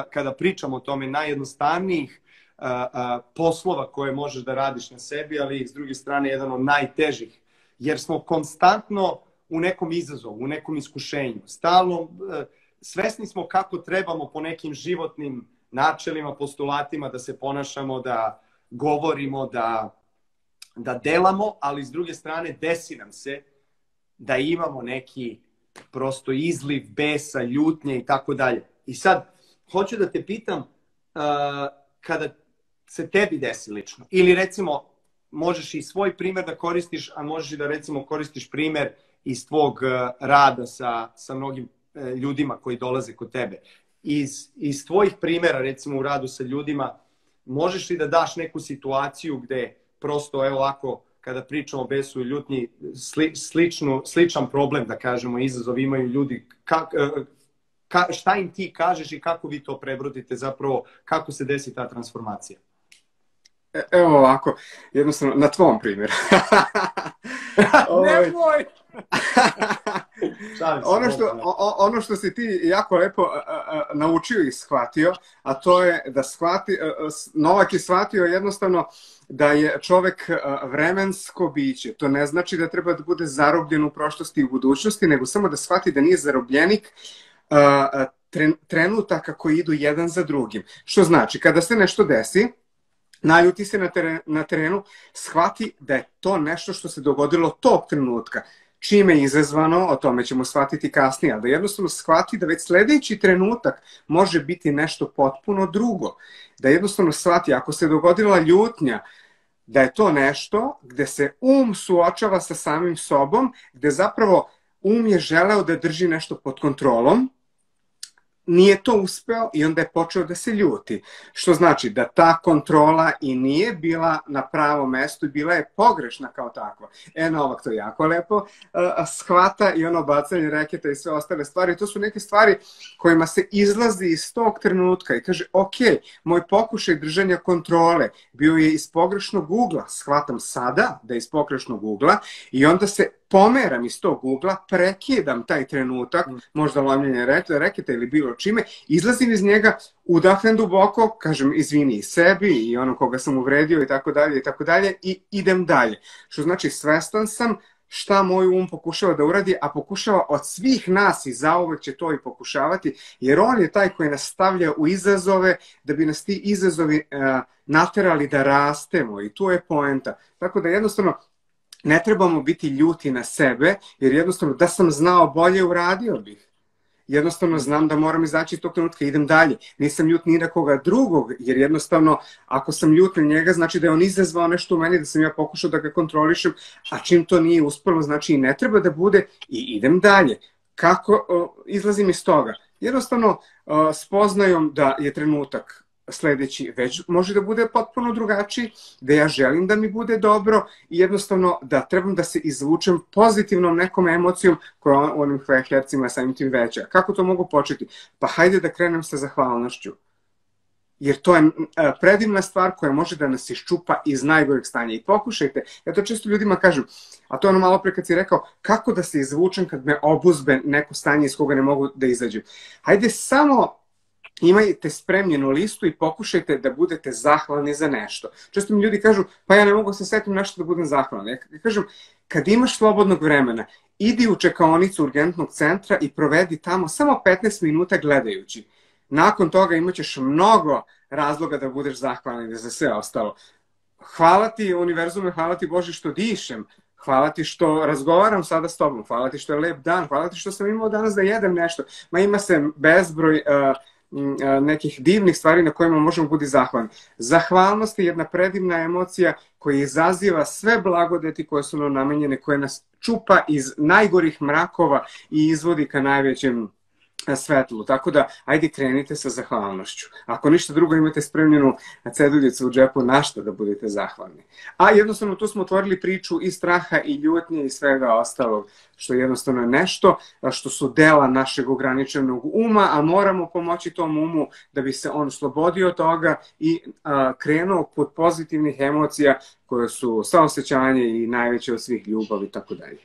kada pričamo o tome, najjednostavnijih poslova koje možeš da radiš na sebi, ali s druge strane jedan od najtežih. Jer smo konstantno u nekom izazovu, u nekom iskušenju. Stalno svesni smo kako trebamo po nekim životnim načelima, postulatima da se ponašamo, da govorimo, da delamo, ali s druge strane desi nam se da imamo neki prosto izliv besa, ljutnje i tako dalje. I sad, hoću da te pitam, kada se tebi desi lično, ili recimo možeš i svoj primjer da koristiš, a možeš i da recimo koristiš primjer iz tvog rada sa mnogim ljudima koji dolaze kod tebe. Iz tvojih primjera, recimo u radu sa ljudima, možeš li da daš neku situaciju gde prosto, evo ovako, kada pričamo o besu i ljutnji, sličan problem, da kažemo, izazov imaju ljudi, šta im ti kažeš i kako vi to prebrodite zapravo, kako se desi ta transformacija? Evo ovako, jednostavno, na tvom primjeru. Nemoj! Ono što si ti jako lepo naučio i shvatio, a to je da Novak je shvatio jednostavno da je čovek vremensko biće. To ne znači da treba da bude zarobljen u prošlosti i u budućnosti, nego samo da shvati da nije zarobljenik trenutaka koji idu jedan za drugim. Što znači, kada se nešto desi, naljuti se na terenu, shvati da je to nešto što se dogodilo tog trenutka. Čime je izazvano, o tome ćemo shvatiti kasnije, ali da jednostavno shvati da već sledeći trenutak može biti nešto potpuno drugo. Da jednostavno shvati, ako se dogodila ljutnja, da je to nešto gde se suočava sa samim sobom, gde zapravo je želeo da drži nešto pod kontrolom, nije to uspeo i onda je počeo da se ljuti. Što znači da ta kontrola i nije bila na pravom mestu i bila je pogrešna kao takva. Novak to jako lepo shvata i ono bacanje reketa i sve ostale stvari. To su neke stvari kojima se izlazi iz tog trenutka i kaže, ok, moj pokušaj držanja kontrole bio je iz pogrešnog ugla. Shvatam sada da je iz pogrešnog ugla i onda se pomeram iz tog ugla, prekidam taj trenutak, možda lomljenje reketa ili bilo čime, izlazim iz njega, udahnem duboko, kažem izvini i sebi i ono koga sam uvredio i tako dalje i idem dalje. Što znači svestan sam šta moj pokušava da uradi, a pokušava od svih nas i zauvek će to i pokušavati, jer on je taj koji nas stavlja u izazove da bi nas ti izazovi naterali da rastemo i tu je poenta. Tako da jednostavno ne trebamo biti ljuti na sebe, jer jednostavno da sam znao bolje, uradio bih. Jednostavno znam da moram izaći iz tog trenutka i idem dalje. Nisam ljut ni na koga drugog, jer jednostavno ako sam ljut na njega, znači da je on izazvao nešto u meni, da sam ja pokušao da ga kontrolišem, a čim to nije uspelo, znači i ne treba da bude i idem dalje. Kako izlazim iz toga? Jednostavno spoznajom da je trenutak sledeći već može da bude potpuno drugačiji, da ja želim da mi bude dobro i jednostavno da trebam da se izvučem pozitivnom nekom emocijom koja u onim hercima samim tim veća. Kako to mogu početi? Pa hajde da krenem sa zahvalnošću. Jer to je predivna stvar koja može da nas iščupa iz najgoreg stanja. I pokušajte, ja to često ljudima kažem, a to ono malo pre kad si rekao, kako da se izvučem kad me obuzbe neko stanje iz koga ne mogu da izađem. Hajde samo imajte spremljenu listu i pokušajte da budete zahvalni za nešto. Često mi ljudi kažu, pa ja ne mogu se setim nešto da budem zahvalan. Ja kažem, kad imaš slobodnog vremena, idi u čekaonicu urgentnog centra i provedi tamo samo 15 minuta gledajući. Nakon toga imaćeš mnogo razloga da budeš zahvalan za sve ostalo. Hvala ti univerzume, hvala ti Bože što dišem, hvala ti što razgovaram sada s tobom, hvala ti što je lep dan, hvala ti što sam imao danas da jedem nešto. Ma ima se bezbroj nekih divnih stvari na kojima možemo biti zahvalni. Zahvalnost je jedna predivna emocija koja izaziva sve blagodeti koje su nam namenjene, koje nas čupa iz najgorih mrakova i izvodi ka najvećem svetlu. Tako da, ajde krenite sa zahvalnošću. Ako ništa drugo, imate spremljenu ceduljicu u džepu na šta da budete zahvalni. A jednostavno tu smo otvorili priču i straha i ljutnje i svega ostalog, što je jednostavno nešto što su dela našeg ograničenog uma, a moramo pomoći tom umu da bi se on oslobodio toga i krenuo kod pozitivnih emocija koje su saosećanje i najveće od svih ljubav i tako dalje.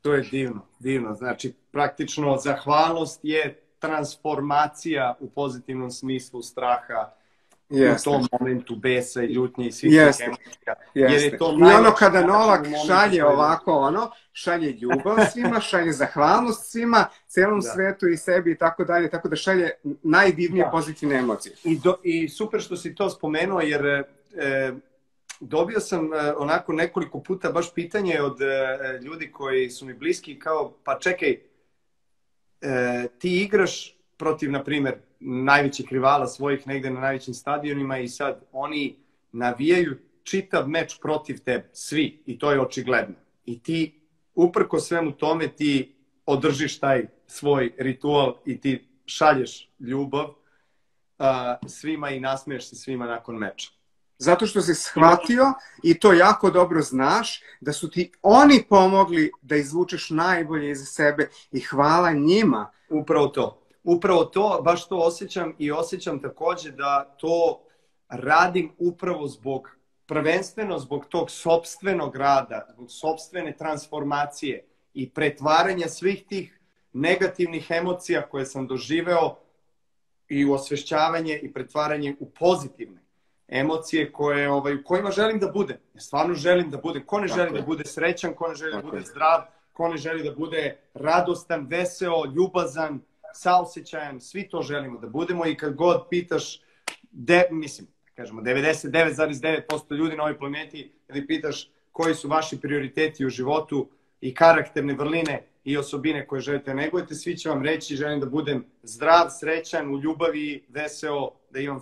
To je divno, divno. Znači, praktično, zahvalnost je transformacija u pozitivnom smislu straha u tom momentu besa i ljutnje i svih tih emocija. Jeste. I ono kada Novak šalje ovako, šalje ljubav svima, šalje zahvalnost svima, celom svetu i sebi i tako dalje, tako da šalje najdivnije pozitivne emocije. I super što si to spomenuo, jer dobio sam onako nekoliko puta baš pitanje od ljudi koji su mi bliski kao, pa čekaj, ti igraš protiv, na primjer, najvećih rivala svojih negde na najvećim stadionima i sad oni navijaju čitav meč protiv tebe, svi, i to je očigledno. I ti, uprko svemu tome, ti održiš taj svoj ritual i ti šalješ ljubav svima i nasmeješ se svima nakon meča. Zato što si shvatio i to jako dobro znaš da su ti oni pomogli da izvučeš najbolje iz sebe i hvala njima. Upravo to, baš to osjećam i osjećam takođe da to radim upravo prvenstveno zbog tog sopstvenog rada, zbog sopstvene transformacije i pretvaranja svih tih negativnih emocija koje sam doživeo i u osvešćavanje i pretvaranje u pozitivne emocije u kojima želim da budem. Ja stvarno želim da budem. Ko ne želi da bude srećan, ko ne želi da bude zdrav, ko ne želi da bude radostan, veseo, ljubazan, saosećajan, svi to želimo da budemo i kad god pitaš, kažemo 99,9% ljudi na ovoj planeti, kada pitaš koji su vaši prioriteti u životu i karakterne vrline i osobine koje želite da negujete, svi će vam reći želim da budem zdrav, srećan, u ljubavi, veseo, da imam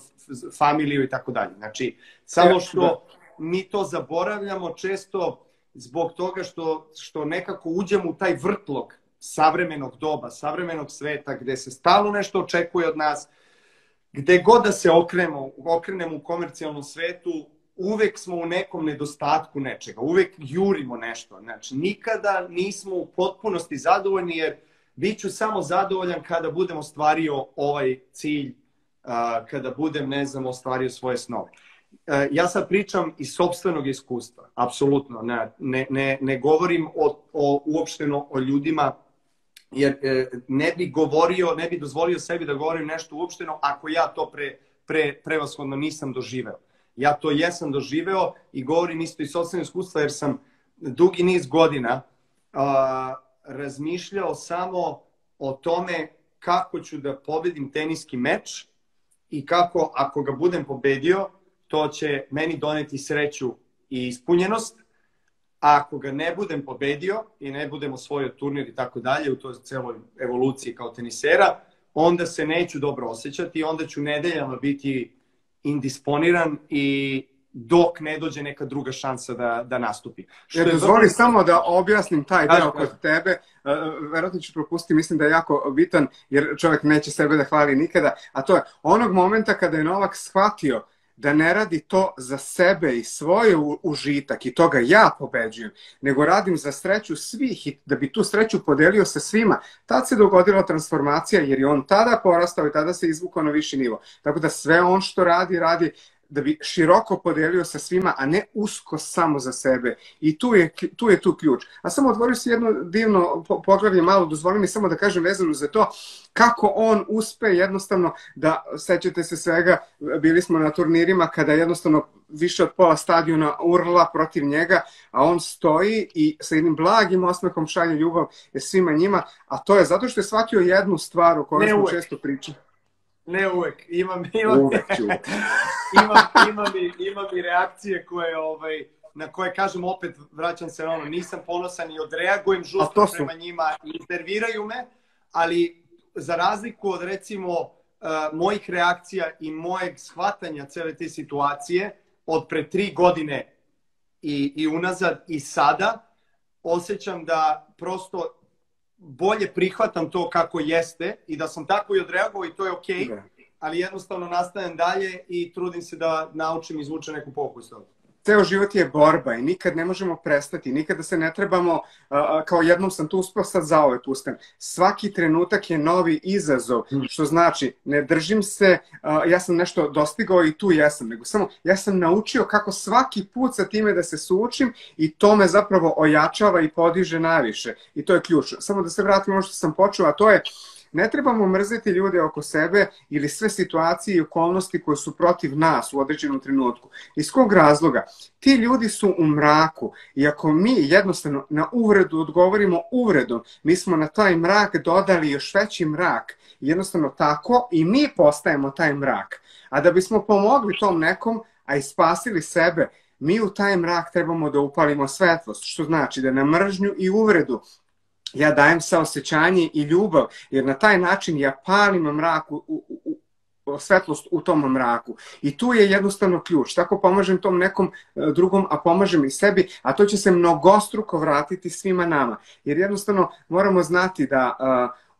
familiju i tako dalje. Znači, samo što mi to zaboravljamo često zbog toga što nekako uđemo u taj vrtlog savremenog doba, savremenog sveta, gde se stalno nešto očekuje od nas, gde god da se okrenemo u komercijalnom svetu, uvek smo u nekom nedostatku nečega, uvek jurimo nešto. Znači, nikada nismo u potpunosti zadovoljni, jer bit ću samo zadovoljan kada budem ostvario ovaj cilj, kada budem, ostvario svoje snove. Ja sad pričam iz sopstvenog iskustva, apsolutno. Ne govorim uopšteno o ljudima, jer ne bi dozvolio sebi da govorim nešto uopšteno ako ja to prevashodno nisam doživeo. Ja to jesam doživeo i govorim isto iz sopstvenog iskustva, jer sam dugi niz godina razmišljao samo o tome kako ću da pobedim teniski meč i kako, ako ga budem pobedio, to će meni doneti sreću i ispunjenost. A ako ga ne budem pobedio i ne budem osvojio turnir i tako dalje u toj celoj evoluciji kao tenisera, onda se neću dobro osjećati i onda ću nedeljama biti indisponiran i dok ne dođe neka druga šansa da nastupi. Dozvoli samo da objasnim taj deo kod tebe. Verovatno ću propustiti, mislim da je jako bitan, jer čovjek neće sebe da hvali nikada. A to je onog momenta kada je Novak shvatio da ne radi to za sebe i svoj užitak i toga ja pobeđujem, nego radim za sreću svih i da bi tu sreću podelio sa svima. Tad se dogodila transformacija jer je on tada porastao i tada se izvukao na viši nivo. Tako da sve on što radi da bi široko podelio sa svima, a ne usko samo za sebe. I tu je ključ. A samo otvorio si jedno divno poglavlje, malo dozvoli mi samo da kažem vezano za to, kako on uspe jednostavno da, sećate se svega, bili smo na turnirima kada jednostavno više od pola stadiona urla protiv njega, a on stoji i sa jednim blagim osmehom šalje ljubav svima njima, a to je zato što je shvatio jednu stvar o kojoj smo često pričali. Ne uvek. Imam i reakcije na koje kažem, opet vraćam se na ono, nisam ponosan i odreagujem žustro prema njima i interviraju me, ali za razliku od recimo mojih reakcija i mojeg shvatanja cele te situacije od pre 3 godine i unazad i sada, osjećam da prosto bolje prihvatam to kako jeste i da sam tako i odreagovao i to je okej, ali jednostavno nastavim dalje i trudim se da naučim i izvučem neku pouku iz toga. Ceo život je borba i nikad ne možemo prestati, nikada se ne trebamo, kao jednom sam tu uspio, sad zauvek ustanem. Svaki trenutak je novi izazov, što znači ne držim se, ja sam nešto dostigao i tu jesam, nego samo ja sam naučio kako svaki put sa time da se suočim i to me zapravo ojačava i podiže najviše. I to je ključno. Samo da se vratim ono što sam počeo, a to je ne trebamo mrzeti ljude oko sebe ili sve situacije i okolnosti koje su protiv nas u određenom trenutku. Iz kog razloga? Ti ljudi su u mraku i ako mi jednostavno na uvredu odgovorimo uvredom, mi smo na taj mrak dodali još veći mrak. Jednostavno tako i mi postajemo taj mrak. A da bismo pomogli tom nekom, a i spasili sebe, mi u taj mrak trebamo da upalimo svetlost, što znači da na mržnju i uvredu ja dajem saosećanje i ljubav, jer na taj način ja palim svetlost u tom mraku. I tu je jednostavno ključ. Tako pomažem tom nekom drugom, a pomažem i sebi, a to će se mnogostruko vratiti svima nama. Jer jednostavno moramo znati da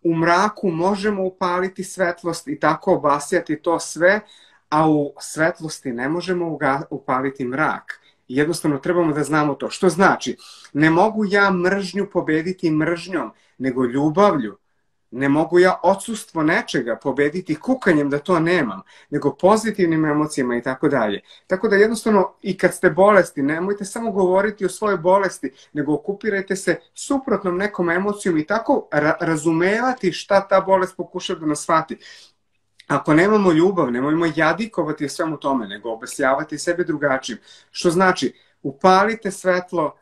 u mraku možemo upaliti svetlost i tako obasjati to sve, a u svetlosti ne možemo upaliti mrak. Jednostavno trebamo da znamo to. Što znači, ne mogu ja mržnju pobediti mržnjom, nego ljubavlju. Ne mogu ja odsustvo nečega pobediti kukanjem da to nemam, nego pozitivnim emocijama i tako dalje. Tako da jednostavno i kad ste bolesti, nemojte samo govoriti o svojoj bolesti, nego okupirajte se suprotnom nekom emocijom i tako razumevati šta ta bolest pokušava da nas shvati. Ako nemamo ljubav, nemojmo jadikovati o svemu tome, nego obesjavati sebe drugačijim. Što znači, upalite svetlo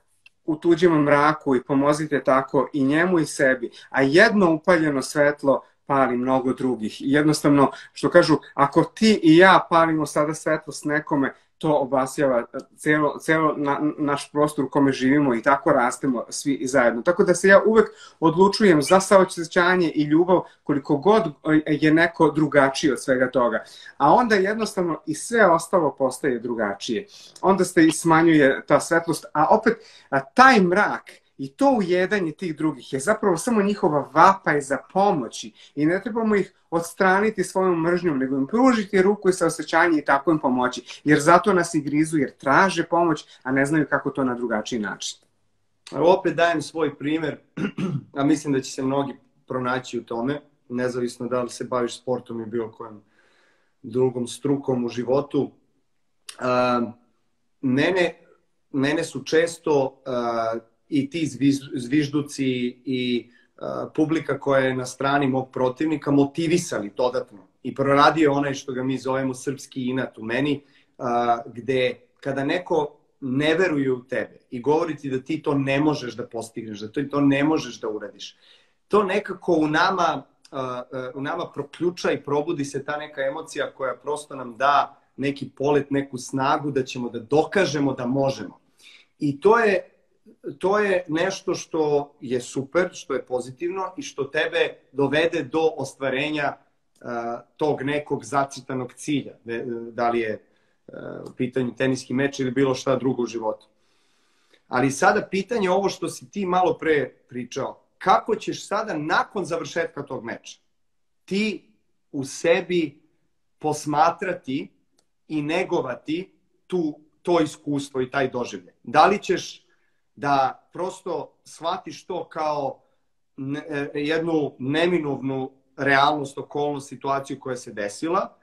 u tuđem mraku i pomozite tako i njemu i sebi. A jedno upaljeno svetlo pali mnogo drugih. I jednostavno, što kažu, ako ti i ja palimo sada svetlo s nekome, to obasjava celo naš prostor u kome živimo i tako rastemo svi zajedno. Tako da se ja uvek odlučujem za saosećanje i ljubav koliko god je neko drugačiji od svega toga. A onda jednostavno i sve ostalo postaje drugačije. Onda se i smanjuje ta svetlost, a opet taj mrak i to ujedanje tih drugih je zapravo samo njihova vapaj za pomoći i ne trebamo ih odstraniti svojom mržnjom, nego im pružiti ruku i saosećanje i tako im pomoći. Jer zato nas i grizu, jer traže pomoć, a ne znaju kako to na drugačiji način. Opet dajem svoj primjer, a mislim da će se mnogi pronaći u tome, nezavisno da li se baviš sportom i bilo kojom drugom strukom u životu. Mene su često i ti zvižduci i publika koja je na strani mog protivnika motivisali dodatno. I proradio onaj što ga mi zovemo srpski inat u meni, gde kada neko ne veruje u tebe i govori ti da ti to ne možeš da postigneš, da ti to ne možeš da uradiš, to nekako u nama proključa i probudi se ta neka emocija koja prosto nam da neki polet, neku snagu da ćemo da dokažemo da možemo. I to je nešto što je super, što je pozitivno i što tebe dovede do ostvarenja tog nekog zacrtanog cilja. Da li je u pitanju teniski meč ili bilo šta drugo u životu. Ali sada pitanje ovo što si ti malo pre pričao. Kako ćeš sada nakon završetka tog meča ti u sebi posmatrati i negovati to iskustvo i taj doživljaj? Da li ćeš da prosto shvatiš to kao jednu neminovnu realnost, okolnost, situaciju koja se desila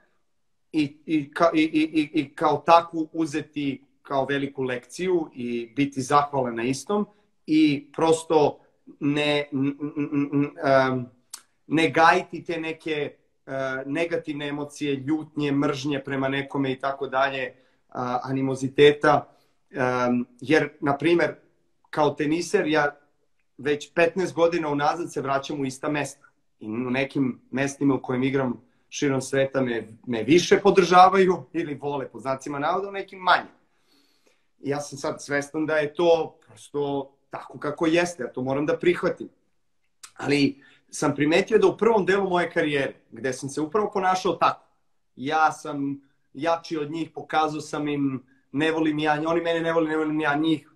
i kao takvu uzeti kao veliku lekciju i biti zahvalan na istom i prosto ne gajiti te neke negativne emocije, ljutnje, mržnje prema nekome i tako dalje, animoziteta. Jer, na primjer, kao teniser, ja već 15 godina unazad se vraćam u ista mesta. I u nekim mestima u kojim igram širom sveta me više podržavaju ili vole, po znacima navoda, u nekim manje. I ja sam sad svestan da je to prosto tako kako jeste, ja to moram da prihvatim. Ali sam primetio da u prvom delu moje karijere, gde sam se upravo ponašao tako, ja sam jači od njih, pokazao sam im, ne volim ja, oni mene ne volim ja njih,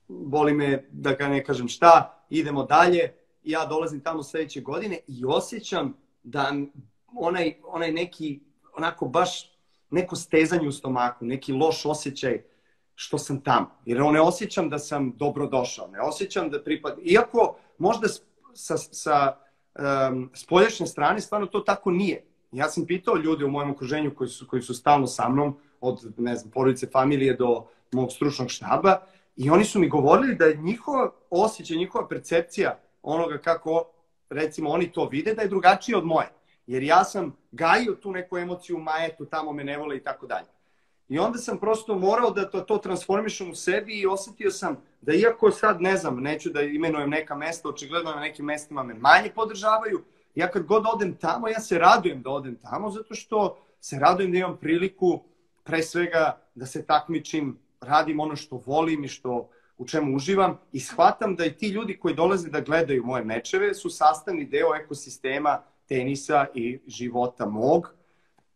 boli me da ga ne kažem šta, idemo dalje, ja dolazim tamo sledeće godine i osjećam da onaj neki, onako baš neko stezanje u stomaku, neki loš osjećaj što sam tamo. Jer ne osjećam da sam dobrodošao, ne osjećam da pripadam. Iako možda sa spoljašnje strane stvarno to tako nije. Ja sam pitao ljude u mojem okruženju koji su stalno sa mnom, od porodice, familije do mog stručnog štaba, i oni su mi govorili da je njihova osjećaj, njihova percepcija onoga kako, recimo, oni to vide, da je drugačije od moje. Jer ja sam gajio tu neku emociju, majetu, tamo me ne vole i tako dalje. I onda sam prosto morao da to transformišem u sebi i osjetio sam da iako sad, ne znam, neću da imenujem neka mesta, očigledno na nekim mestima me manje podržavaju, ja kad god odem tamo, ja se radujem da odem tamo, zato što se radujem da imam priliku, pre svega, da se takmičim, radim ono što volim i u čemu uživam i shvatam da i ti ljudi koji dolaze da gledaju moje mečeve su sastavni deo ekosistema tenisa i života mog.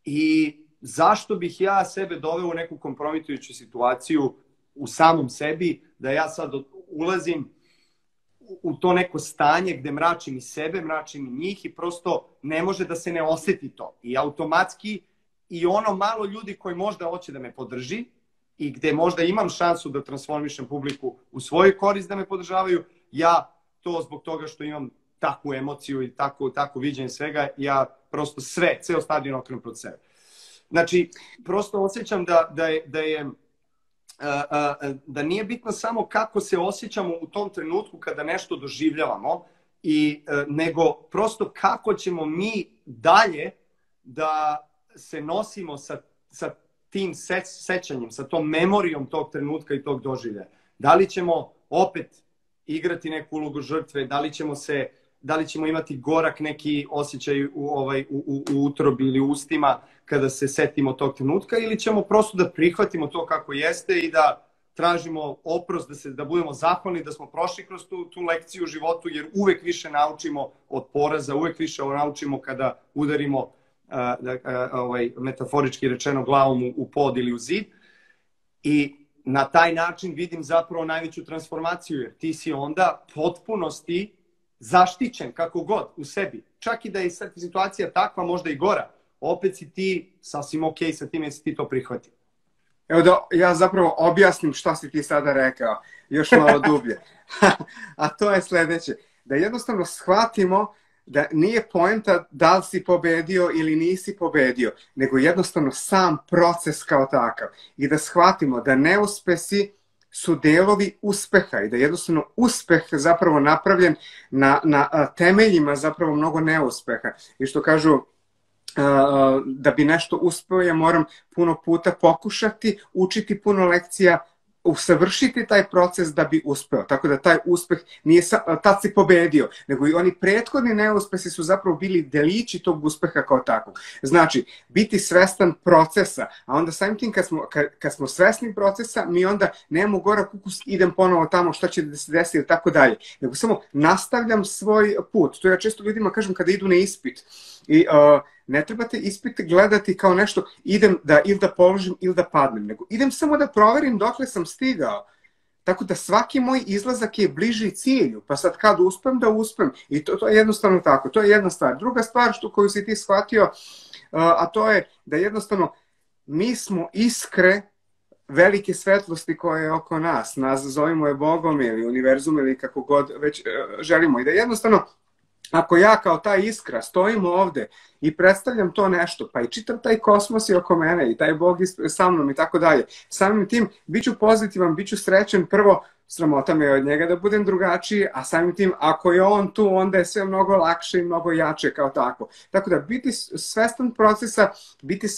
I zašto bih ja sebe doveo u neku kompromitujuću situaciju u samom sebi, da ja sad ulazim u to neko stanje gde mračim i sebe, mračim i njih i prosto ne može da se ne osjeti to. I automatski i ono malo ljudi koji možda hoće da me podrži i gde možda imam šansu da transformišem publiku u svoju korist da me podržavaju, ja to zbog toga što imam takvu emociju i tako viđenje svega, ja prosto ceo stadion okrenem protiv sebe. Znači, prosto osjećam da nije bitno samo kako se osjećamo u tom trenutku kada nešto doživljavamo, nego prosto kako ćemo mi dalje da se nosimo sa tim sećanjem, sa tom memorijom tog trenutka i tog doživljaja. Da li ćemo opet igrati neku ulogu žrtve, da li ćemo imati gorak neki osjećaj u utrobi ili ustima kada se setimo tog trenutka, ili ćemo prosto da prihvatimo to kako jeste i da tražimo oprost, da budemo zahvalni da smo prošli kroz tu lekciju u životu, jer uvek više naučimo od poraza, uvek više naučimo kada udarimo metaforički rečeno glavom u pod ili u zid. I na taj način vidim zapravo najveću transformaciju, jer ti si onda potpunosti zaštićen kako god u sebi. Čak i da je situacija takva, možda i gora, opet si ti sasvim okej sa tim jer si ti to prihvatio. Evo da ja zapravo objasnim šta si ti sada rekao, još malo dublje. A to je sljedeće, da jednostavno shvatimo da nije poenta da li si pobedio ili nisi pobedio, nego jednostavno sam proces kao takav. I da shvatimo da neuspesi su delovi uspeha i da jednostavno uspeh zapravo napravljen na temeljima zapravo mnogo neuspeha. I što kažu, da bi nešto uspeo, ja moram puno puta pokušati, učiti puno lekcija, usavršiti taj proces da bi uspeo. Tako da taj uspeh nije tad si pobedio, nego i oni prethodni neuspesi su zapravo bili delići tog uspeha kao takvog. Znači, biti svestan procesa, a onda samim tim kad smo svesni procesa, mi onda nemamo gorak ukus, idem ponovo tamo, šta će da se desi ili tako dalje. Nego samo nastavljam svoj put. To ja često ljudima kažem kada idu na ispit. I ne trebate ispit gledati kao nešto, idem ili da položim ili da padnem, nego idem samo da proverim dokle sam stigao. Tako da svaki moj izlazak je bliži cilju, pa sad kad uspem da uspem. I to je jednostavno tako, to je jedna stvar. Druga stvar koju si ti shvatio, a to je da jednostavno mi smo iskre velike svetlosti koje je oko nas. Zovimo je Bogom ili univerzum ili kako god već želimo. I da jednostavno, ako ja kao ta iskra stojim ovde i predstavljam to nešto, pa i čitav taj kosmos je oko mene i taj Bog je sa mnom i tako dalje, samim tim bit ću pozitivan, bit ću srećen, prvo sramota me od njega da budem drugačiji, a samim tim ako je on tu, onda je sve mnogo lakše i mnogo jače kao tako. Tako da biti svestan procesa, biti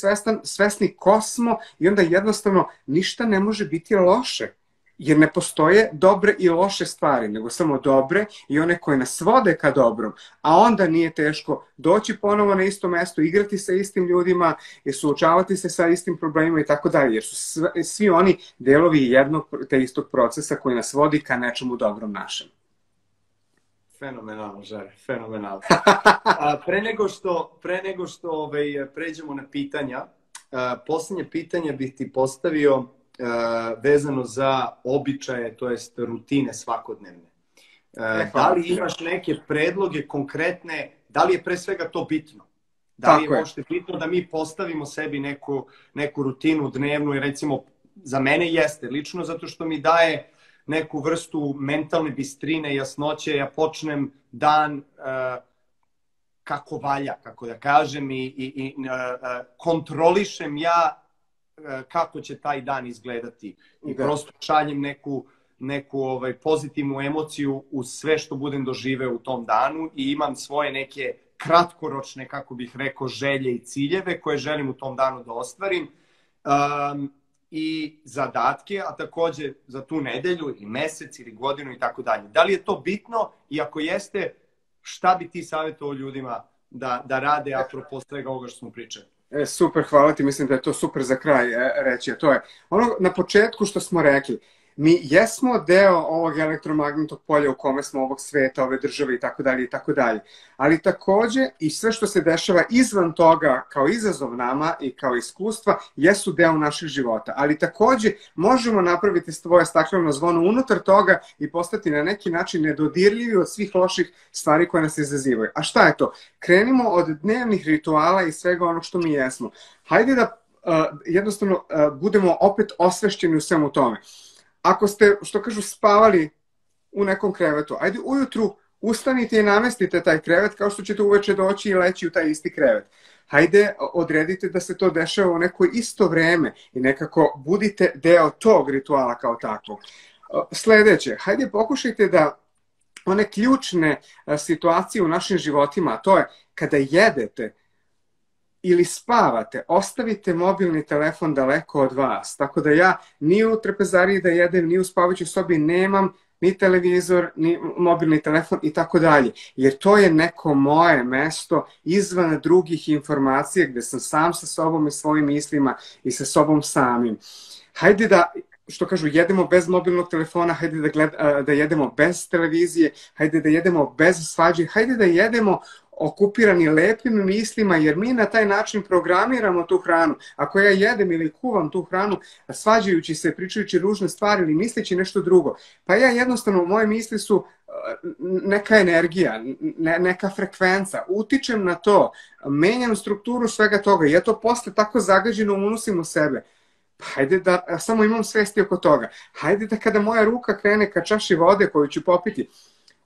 svesni kosmo i onda jednostavno ništa ne može biti loše. Jer ne postoje dobre i loše stvari, nego samo dobre i one koje nas vode ka dobrom. A onda nije teško doći ponovo na isto mesto, igrati sa istim ljudima i suočavati se sa istim problemima i tako dalje. Jer su svi oni delovi jednog te istog procesa koji nas vodi ka nečemu dobrom našem. Fenomenalno, Žare, fenomenalno. Pre nego što pređemo na pitanja, posljednje pitanje bih ti postavio vezano za običaje, to jest rutine svakodnevne. Da li imaš neke predloge konkretne, da li je pre svega to bitno? Da li je možete bitno da mi postavimo sebi neku rutinu dnevnu i recimo za mene jeste lično zato što mi daje neku vrstu mentalne bistrine, jasnoće, ja počnem dan kako valja, kako da kažem, i kontrolišem ja kako će taj dan izgledati. I prosto šaljem neku pozitivnu emociju u sve što budem doživeo u tom danu i imam svoje neke kratkoročne, kako bih rekao, želje i ciljeve koje želim u tom danu da ostvarim i zadatke, a takođe za tu nedelju ili mesec ili godinu i tako dalje. Da li je to bitno i ako jeste, šta bi ti savjetovao ljudima da rade apropo svega ovoga što smo pričali? Super, hvala ti, mislim da je to super za kraj reći. To je ono na početku što smo rekli. Mi jesmo deo ovog elektromagnetnog polja u kome smo ovog sveta, ove države i tako dalje i tako dalje. Ali takođe i sve što se dešava izvan toga kao izazov nama i kao iskustva jesu deo naših života. Ali takođe možemo napraviti svoje stakleno zvono unutar toga i postati na neki način nedodirljivi od svih loših stvari koje nas izazivaju. A šta je to? Krenimo od dnevnih rituala i svega onog što mi jesmo. Hajde da jednostavno budemo opet osvešćeni u svemu tome. Ako ste, što kažu, spavali u nekom krevetu, ajde ujutru ustanite i namestite taj krevet kao što ćete uveče doći i leći u taj isti krevet. Hajde, odredite da se to dešava u neko isto vreme i nekako budite deo tog rituala kao takvog. Sljedeće, hajde pokušajte da one ključne situacije u našim životima, a to je kada jedete ili spavate, ostavite mobilni telefon daleko od vas. Tako da ja ni u trpezariji da jedem, ni u spavajućoj sobi nemam ni televizor, ni mobilni telefon i tako dalje. Jer to je neko moje mesto izvan drugih informacija gdje sam sam sa sobom i svojim mislima i sa sobom samim. Hajde da, što kažu, jedemo bez mobilnog telefona, hajde da jedemo bez televizije, hajde da jedemo bez svađe, hajde da jedemo okupirani lepim mislima, jer mi na taj način programiramo tu hranu. Ako ja jedem ili kuvam tu hranu, svađajući se, pričajući ružne stvari ili misleći nešto drugo, pa ja jednostavno, moje misli su neka energija, neka frekvenca, utičem na to, menjam strukturu svega toga i ja to posle tako zagađeno unosim u sebe. Hajde da samo imam svesti oko toga. Hajde da kada moja ruka krene ka čaši vode koju ću popiti,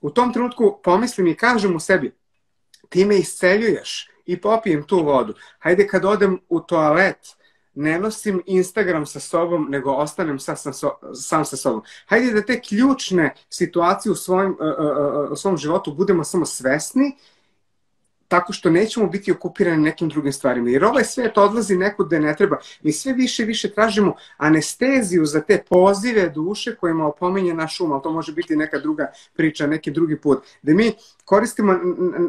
u tom trenutku pomislim i kažem u sebi, ti me isceljuješ i popijem tu vodu. Hajde kad odem u toalet, ne nosim Instagram sa sobom, nego ostanem sam sa sobom. Hajde da te ključne situacije u svom životu budemo samo svesni, tako što nećemo biti okupirani nekim drugim stvarima. Jer ovaj svijet odlazi nekud gde ne treba. Mi sve više i više tražimo anesteziju za te pozive duše kojima opominje naš um, ali to može biti neka druga priča, neki drugi put. Da mi koristimo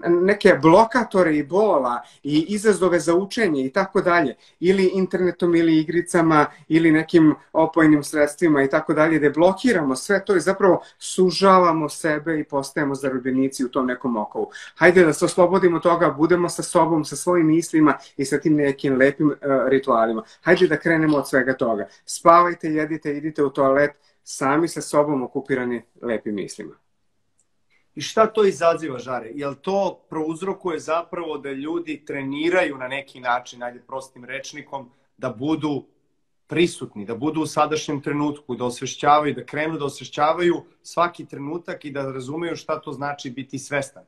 neke blokatore i bola i izazove za učenje i tako dalje. Ili internetom ili igricama ili nekim opojnim sredstvima i tako dalje. Da blokiramo sve to i zapravo sužavamo sebe i postajemo zarobljenici u tom nekom okovu. Hajde da se oslobodimo toga, budemo sa sobom, sa svojim mislima i sa tim nekim lepim ritualima. Hajde da krenemo od svega toga. Spavajte, jedite, idite u toalet, sami sa sobom okupirani lepim mislima. I šta to izaziva, Žare? Jel to prouzrokuje zapravo da ljudi treniraju na neki način, ajde prostim rečnikom, da budu prisutni, da budu u sadašnjem trenutku, da osvešćavaju, da krenu da osvešćavaju svaki trenutak i da razumeju šta to znači biti svestan?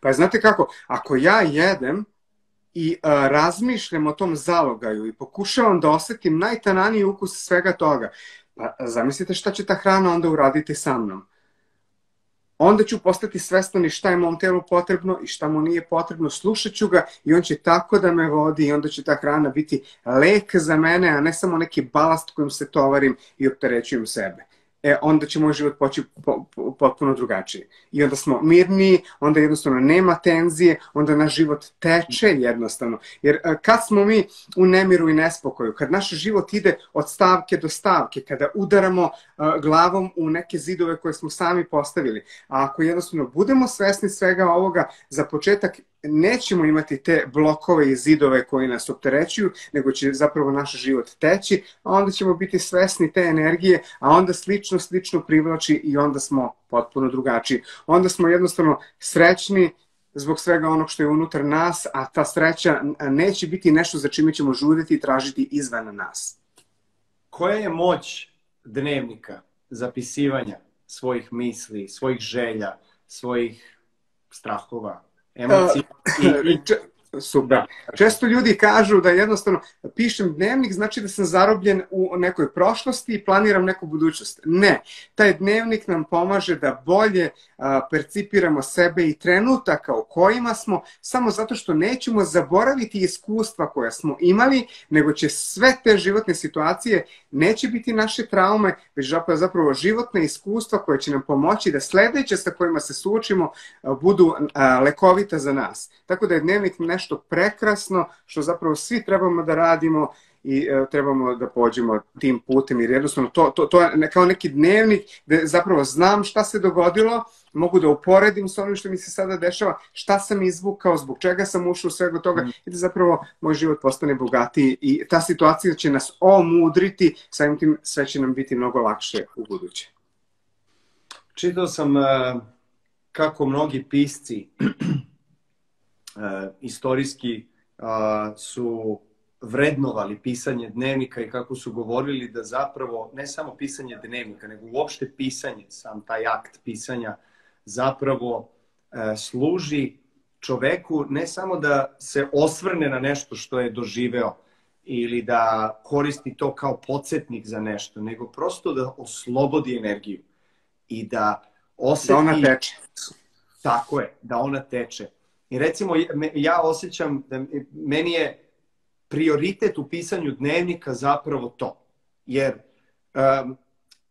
Pa znate kako, ako ja jedem i razmišljam o tom zalogaju i pokušavam da osjetim najtananiji ukus svega toga, pa zamislite šta će ta hrana onda uraditi sa mnom. Onda ću postati svestan i šta je mom telu potrebno i šta mu nije potrebno, slušat ću ga i on će tako da me vodi i onda će ta hrana biti lek za mene, a ne samo neki balast kojim se tovarim i opterećujem sebe. Onda će moj život poći potpuno drugačije. I onda smo mirniji, onda jednostavno nema tenzije, onda naš život teče jednostavno. Jer kad smo mi u nemiru i nespokoju, kad naš život ide od stavke do stavke, kada udaramo glavom u neke zidove koje smo sami postavili, a ako jednostavno budemo svesni svega ovoga, za početak nećemo imati te blokove i zidove koji nas opterećuju, nego će zapravo naš život teći, a onda ćemo biti svesni te energije, a onda slično privlači i onda smo potpuno drugačiji. Onda smo jednostavno srećni zbog svega onog što je unutar nas, a ta sreća neće biti nešto za čime ćemo žuditi i tražiti izvan nas. Koja je moć dnevnika, zapisivanja svojih misli, svojih želja, svojih strahova, emocija? Super. Često ljudi kažu da jednostavno pišem dnevnik, znači da sam zarobljen u nekoj prošlosti i planiram neku budućnost. Ne. Taj dnevnik nam pomaže da bolje percipiramo sebe i trenutaka u kojima smo, samo zato što nećemo zaboraviti iskustva koja smo imali, nego će sve te životne situacije neće biti naše traume, već zapravo životne iskustva koje će nam pomoći da sledeće sa kojima se suočimo budu lekovita za nas. Tako da je dnevnik nešto prekrasno što zapravo svi trebamo da radimo i trebamo da pođemo tim putem, jer jednostavno to je kao neki dnevnik gde zapravo znam šta se dogodilo, mogu da uporedim s onim što mi se sada dešava, šta sam izvukao, zbog čega sam ušao u svega toga i da zapravo moj život postane bogatiji i ta situacija će nas omudriti, samim tim sve će nam biti mnogo lakše u buduće. Čitao sam kako mnogi pisci istorijski su vrednovali pisanje dnevnika i kako su govorili da zapravo ne samo pisanje dnevnika, nego uopšte pisanje, sam taj akt pisanja zapravo služi čoveku ne samo da se osvrne na nešto što je doživeo ili da koristi to kao podsjetnik za nešto, nego prosto da oslobodi energiju i da osjeti... Da ona teče. Tako je, da ona teče. I recimo, ja osjećam da meni je prioritet u pisanju dnevnika zapravo to. Jer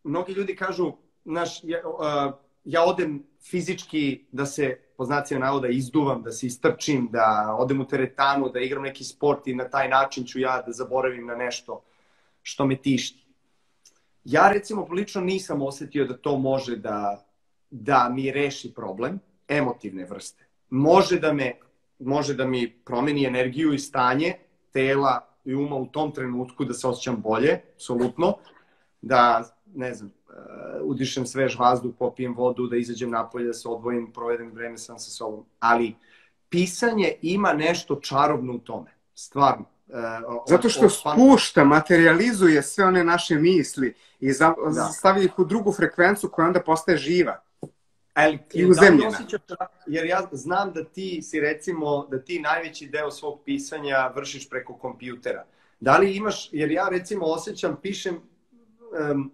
mnogi ljudi kažu, ja odem fizički da se, po znacima navoda, izduvam, da se istrčim, da odem u teretanu, da igram neki sport i na taj način ću ja da zaboravim na nešto što me tišti. Ja recimo lično nisam osjetio da to može da mi reši problem emotivne vrste. Može da mi promeni energiju i stanje tela i uma u tom trenutku, da se osjećam bolje, apsolutno, da, ne znam, udišem svež vazduh, popijem vodu, da izađem napolje, da se odvojim, provedem vreme sam sa sobom. Ali pisanje ima nešto čarobno u tome, stvarno. Zato što spušta, materializuje sve one naše misli i stavi ih u drugu frekvencu koja onda postaje živa. I uzemljena. Jer ja znam da ti si, recimo, da ti najveći deo svog pisanja vršiš preko kompjutera. Da li imaš, jer ja recimo osjećam, pišem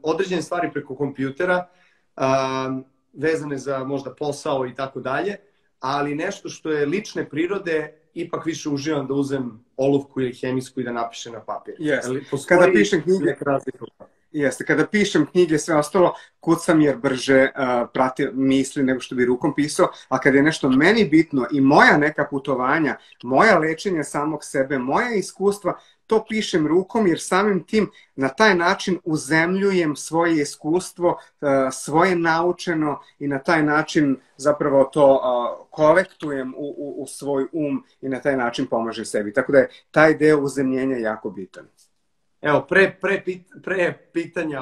određene stvari preko kompjutera, vezane za možda posao i tako dalje, ali nešto što je lične prirode, ipak više uživam da uzem olovku ili hemijsku i da napišem na papir. Kada pišem knjige, jeste, kada pišem knjige, sve ostalo, kucam jer brže prati misli nego što bi rukom pisao, a kada je nešto meni bitno i moja neka putovanja, moja lečenja samog sebe, moja iskustva, to pišem rukom jer samim tim na taj način uzemljujem svoje iskustvo, svoje naučeno i na taj način zapravo to kolektujem u svoj i na taj način pomažem sebi. Tako da je taj deo uzemljenja jako bitan. Evo, pre pitanja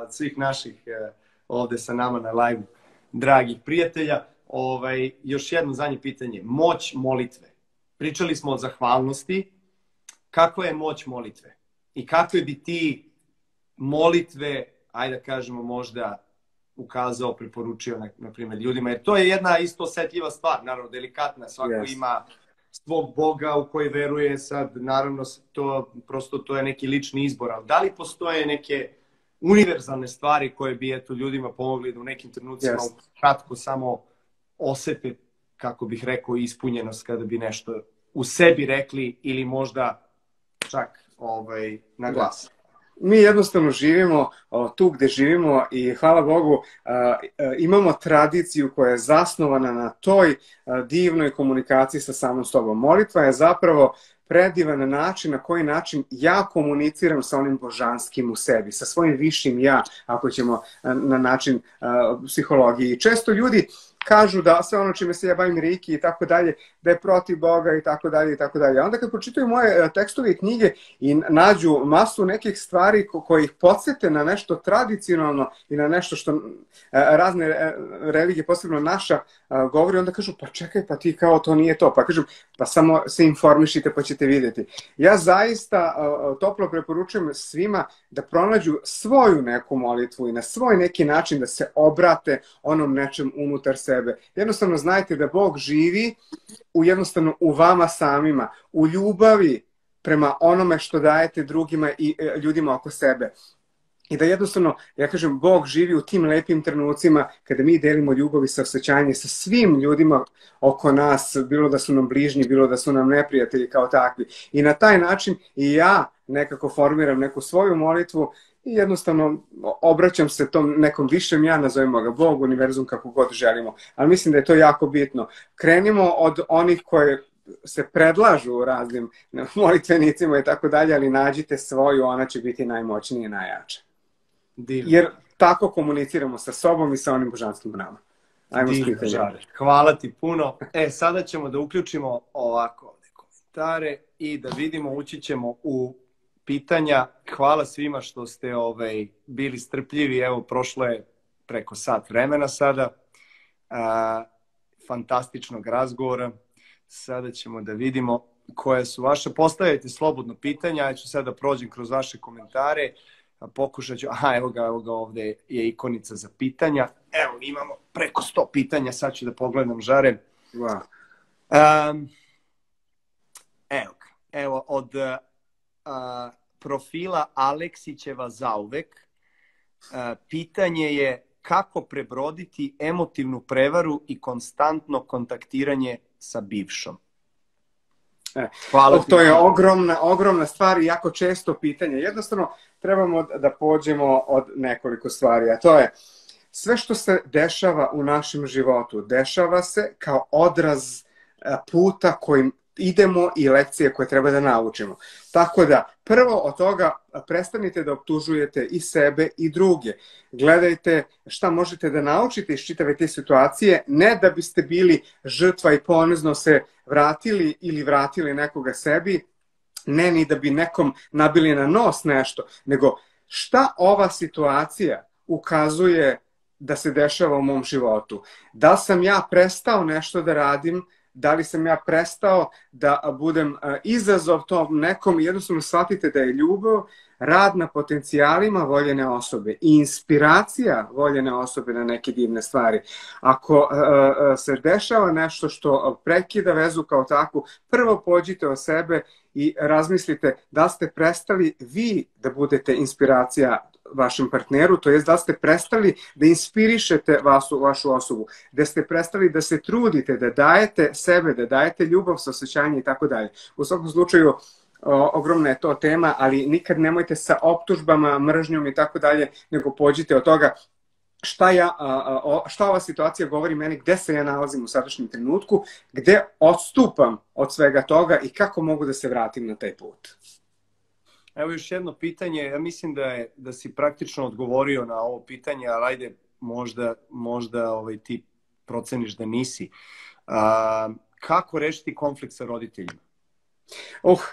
svih naših ovde sa nama na live, dragih prijatelja, još jedno zadnje pitanje. Moć molitve. Pričali smo o zahvalnosti. Kakva je moć molitve? I kakve bi ti molitve, ajde da kažemo, možda ukazao, preporučio, na primjer, ljudima? Jer to je jedna isto osetljiva stvar, naravno, delikatna. Svako ima svog Boga u koji veruje, sad, naravno, to je neki lični izbor. Ali da li postoje neke univerzalne stvari koje bi ljudima pomogli da u nekim trenucima kratko samo osete, kako bih rekao, ispunjenost kada bi nešto u sebi rekli ili možda čak na glas? Mi jednostavno živimo tu gde živimo i hvala Bogu imamo tradiciju koja je zasnovana na toj divnoj komunikaciji sa samom sobom. Molitva je zapravo predivan način na koji način ja komuniciram sa onim božanskim u sebi, sa svojim višim ja, ako ćemo na način psihologiji. Često ljudi kažu da sve ono čime se ja bavim reiki i tako dalje, da je protiv Boga i tako dalje i tako dalje. Onda kad pročitaju moje tekstove i knjige i nađu masu nekih stvari koje ih podsjete na nešto tradicionalno i na nešto što razne religije, posebno naša, govori, onda kažu pa čekaj, pa ti kao to nije to. Pa kažem, pa samo se informišite pa ćete vidjeti. Ja zaista toplo preporučujem svima da pronađu svoju neku molitvu i na svoj neki način da se obrate onom nečem unutar sebe. Jednostavno znajte da Bog živi jednostavno u vama samima, u ljubavi prema onome što dajete drugima i ljudima oko sebe. I da jednostavno, ja kažem, Bog živi u tim lepim trenucima kada mi delimo ljubav i saosećanje sa svim ljudima oko nas, bilo da su nam bližnji, bilo da su nam neprijatelji kao takvi. I na taj način i ja nekako formiram neku svoju molitvu i jednostavno obraćam se tom nekom višem ja, nazovimo ga Bog, univerzum, kako god želimo. Ali mislim da je to jako bitno. Krenimo od onih koje se predlažu u raznim molitvenicima i tako dalje, ali nađite svoju, ona će biti najmoćnija i najjača. Divno. Jer tako komuniciramo sa sobom i sa onim božanskim u nama. Hvala ti puno. Sada ćemo da uključimo ovako komentare i da vidimo, ući ćemo u pitanja. Hvala svima što ste bili strpljivi. Evo, prošlo je preko sat vremena sada. Fantastičnog razgovora. Sada ćemo da vidimo koje su vaše. Postavite slobodno pitanja. Ja ću sada prođem kroz vaše komentare Pokušat ću, aha, evo ga, ovde je ikonica za pitanja. Evo, imamo preko 100 pitanja, sad ću da pogledam, Žare. Wow. Evo, od profila Aleksićeva zauvek, pitanje je kako prebroditi emotivnu prevaru i konstantno kontaktiranje sa bivšom. Hvala. To je ogromna stvar i jako često pitanje. Jednostavno trebamo da pođemo od nekoliko stvari, a to je sve što se dešava u našem životu, dešava se kao odraz puta kojim idemo i lekcije koje treba da naučimo. Tako da, prvo od toga prestanite da optužujete i sebe i druge. Gledajte šta možete da naučite iz čitave te situacije, ne da biste bili žrtva i ponizno se vratili ili vratili nekoga sebi, ne ni da bi nekom nabili na nos nešto, nego šta ova situacija ukazuje da se dešava u mom životu. Da sam ja prestao nešto da radim, da li sam ja prestao da budem izazov tom nekom, jednostavno shvatite da je ljubav rad na potencijalima voljene osobe i inspiracija voljene osobe na neke divne stvari. Ako se dešava nešto što prekida vezu kao takvu, prvo pođite o sebe i razmislite da ste prestali vi da budete inspiracija vašem partneru, to jest da ste prestali da inspirišete vašu osobu, da ste prestali da se trudite, da dajete sebe, da dajete ljubav, saosećanje i tako dalje. U svakom slučaju, ogromna je to tema, ali nikad nemojte sa optužbama, mržnjom i tako dalje, nego pođite od toga šta ova situacija govori meni, gde se ja nalazim u sadašnjem trenutku, gde odstupam od svega toga i kako mogu da se vratim na taj put. Evo još jedno pitanje, ja mislim da si praktično odgovorio na ovo pitanje, ali ajde možda ti proceniš da nisi. Kako rešiti konflikt sa roditeljima?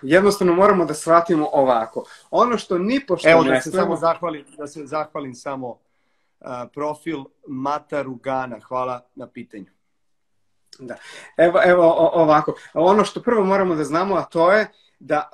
Jednostavno moramo da shvatimo ovako. Ono što nipošto evo, da se zahvalim samo profil Mata Rugana. Hvala na pitanju. Da. Evo ovako. Ono što prvo moramo da znamo, a to je da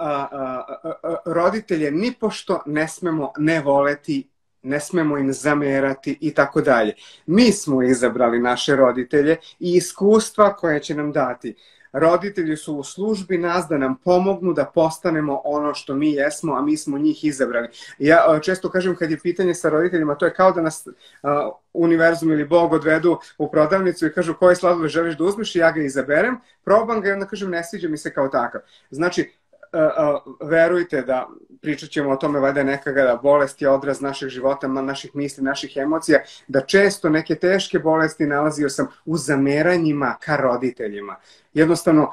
roditelje nipošto ne smemo ne voleti, ne smemo im zamerati i tako dalje. Mi smo izabrali naše roditelje i iskustva koje će nam dati. Roditelji su u službi nas da nam pomognu da postanemo ono što mi jesmo, a mi smo njih izabrali. Ja često kažem kad je pitanje sa roditeljima, to je kao da nas univerzum ili Bog odvedu u prodavnicu i kažu koji sladoled želiš da uzmeš i ja ga izaberem, probam ga i onda kažem ne sviđa mi se kao takav. Znači, verujte da pričat ćemo o tome valjda nekada da bolest je odraz našeg života, naših misli, naših emocija, da često neke teške bolesti nalazio sam u zameranjima ka roditeljima. Jednostavno,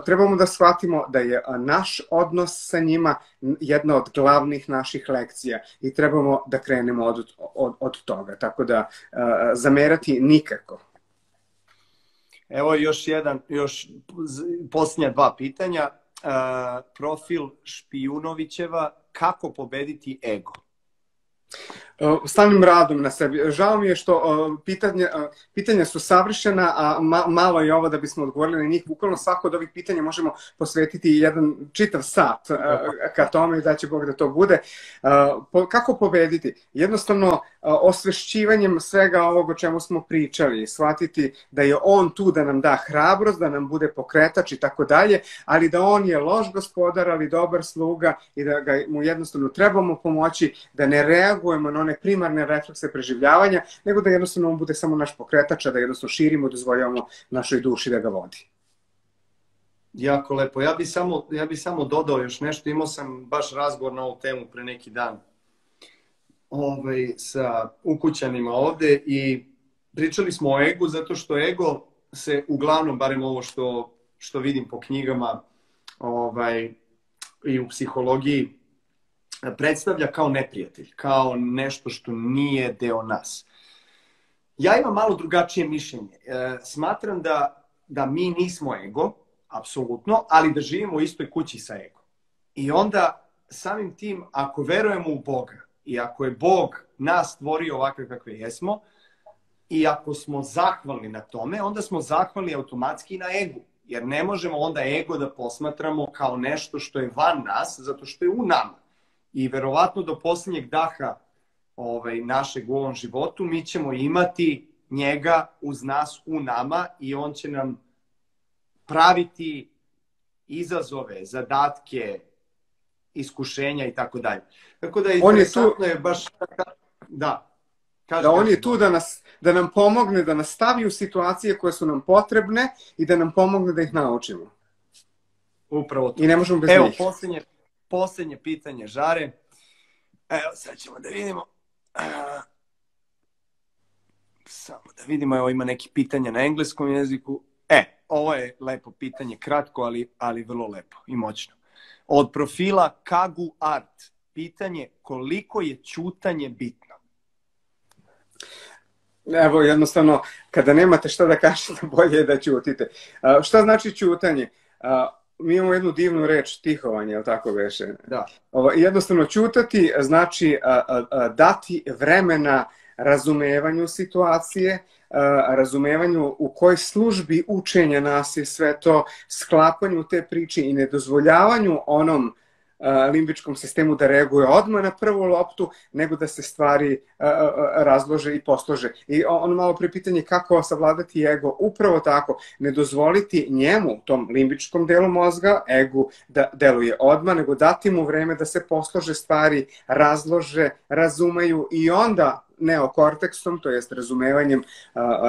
trebamo da shvatimo da je naš odnos sa njima jedna od glavnih naših lekcija i trebamo da krenemo od toga. Tako da, zamerati nikako. Evo još posljednja 2 pitanja. Profil Špijunovićeva, kako pobediti ego? Stalnim radom na sebi. Žao mi je što pitanja su savršena, a malo je ovo da bismo odgovorili na njih. Bukvalno svako od ovih pitanja možemo posvetiti jedan čitav sat ka tome i da će Bog da to bude. Kako pobediti? Jednostavno, osvešćivanjem svega ovog o čemu smo pričali, shvatiti da je on tu da nam da hrabrost, da nam bude pokretač i tako dalje, ali da on je loš gospodar, ali dobar sluga i da mu jednostavno trebamo pomoći, da ne reagujemo na one primarne reflekse preživljavanja, nego da jednostavno on bude samo naš pokretač, da jednostavno širimo, dozvoljavamo našoj duši da ga vodi. Jako lepo. Ja bi samo dodao još nešto. Imao sam baš razgovor na ovu temu pre neki dan sa ukućanima ovde i pričali smo o egu, zato što ego se uglavnom, barem ovo što vidim po knjigama i u psihologiji, predstavlja kao neprijatelj, kao nešto što nije deo nas. Ja imam malo drugačije mišljenje. Smatram da mi nismo ego, apsolutno, ali da živimo u istoj kući sa ego. I onda samim tim, ako verujemo u Boga i ako je Bog nas stvorio ovakve kakve jesmo i ako smo zahvalni na tome, onda smo zahvalni automatski na egu. Jer ne možemo onda ego da posmatramo kao nešto što je van nas, zato što je u nama. I verovatno do posljednjeg daha našeg u ovom životu mi ćemo imati njega uz nas, u nama, i on će nam praviti izazove, zadatke, iskušenja i tako dalje. Tako da interesantno je baš... Da. On je tu da nam pomogne, da nas stavi u situacije koje su nam potrebne i da nam pomogne da ih naučimo. Upravo to. I ne možemo bez njih. Evo, posljednje pitanje, Žare. Evo, sad ćemo da vidimo. Samo da vidimo, evo ima neki pitanja na engleskom jeziku. Ovo je lepo pitanje, kratko, ali vrlo lepo i moćno. Od profila Kagu Art. Pitanje, koliko je ćutanje bitno? Evo, jednostavno, kada nemate šta da kažete, bolje je da ćutite. Šta znači ćutanje? Mi imamo jednu divnu reč, tihovanje, je li tako beše? Da. Jednostavno, ćutati znači dati vremena razumevanju situacije, razumevanju u kojoj službi učenja nas je sve to, sklapanju te priče i nedozvoljavanju onom limbičkom sistemu da reaguje odmah na prvu loptu, nego da se stvari razlože i poslože. I ono malo pre pitanje kako savladati ego, upravo tako, ne dozvoliti njemu, tom limbičkom delu mozga, egu, da deluje odmah, nego dati mu vreme da se poslože stvari, razlože, razumeju i onda neokorteksom, to jest razumevanjem,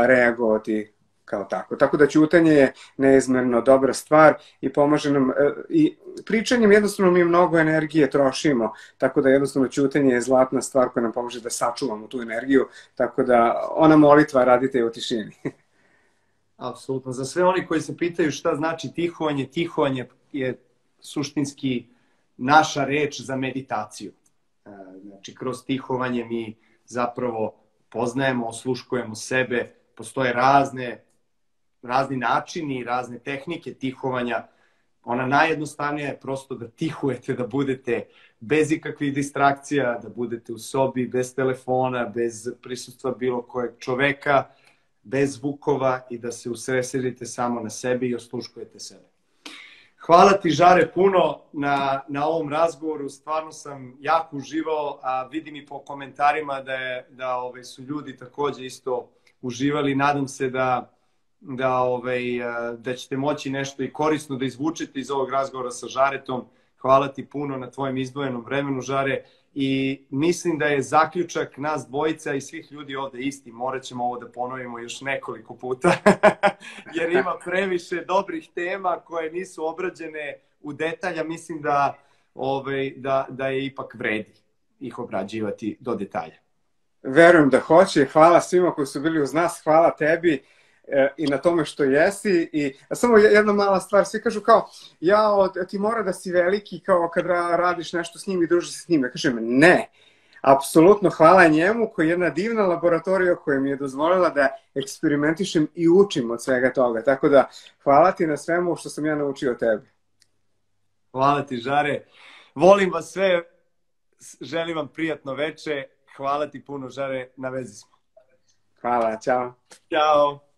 reagovati kao tako. Tako da ćutanje je neizmjerno dobra stvar i pomaže nam, i pričanjem jednostavno mi mnogo energije trošimo, tako da jednostavno ćutanje je zlatna stvar koja nam pomože da sačuvamo tu energiju, tako da ona molitva radite je u tišini. Apsolutno. Za sve oni koji se pitaju šta znači tihovanje, tihovanje je suštinski naša reč za meditaciju. Znači, kroz tihovanje mi zapravo poznajemo, osluškujemo sebe, postoje razni načini, razne tehnike tihovanja. Ona najjednostavnija je prosto da tihujete, da budete bez ikakvih distrakcija, da budete u sobi, bez telefona, bez prisustva bilo kojeg čoveka, bez zvukova i da se usredsredite samo na sebi i osluškujete sebe. Hvala ti, Žare, puno na ovom razgovoru. Stvarno sam jako uživao, a vidim i po komentarima da su ljudi također isto uživali. Nadam se da ćete moći nešto i korisno da izvučete iz ovog razgovora sa Žaretom. Hvala ti puno na tvojem izdvojenom vremenu, Žare. I mislim da je zaključak nas dvojica i svih ljudi ovdje isti. Morat ćemo ovo da ponovimo još nekoliko puta, jer ima previše dobrih tema koje nisu obrađene u detalja. Mislim da je ipak vredi ih obrađivati do detalja. Verujem da hoće. Hvala svima koji su bili uz nas. Hvala tebi i na tome što jesi. I samo jedna mala stvar, svi kažu kao, ti mora da si veliki kao kad radiš nešto s njim i družiš se s njim. Ja kažem, ne. Apsolutno hvala njemu koji je jedna divna laboratorija koja mi je dozvolila da eksperimentišem i učim od svega toga. Tako da hvala ti na svemu što sam ja naučio od tebe. Hvala ti, Žare. Volim vas sve. Želim vam prijatno veče. Hvala ti puno, Žare. Na vezi smo. Hvala, čao. Ćao.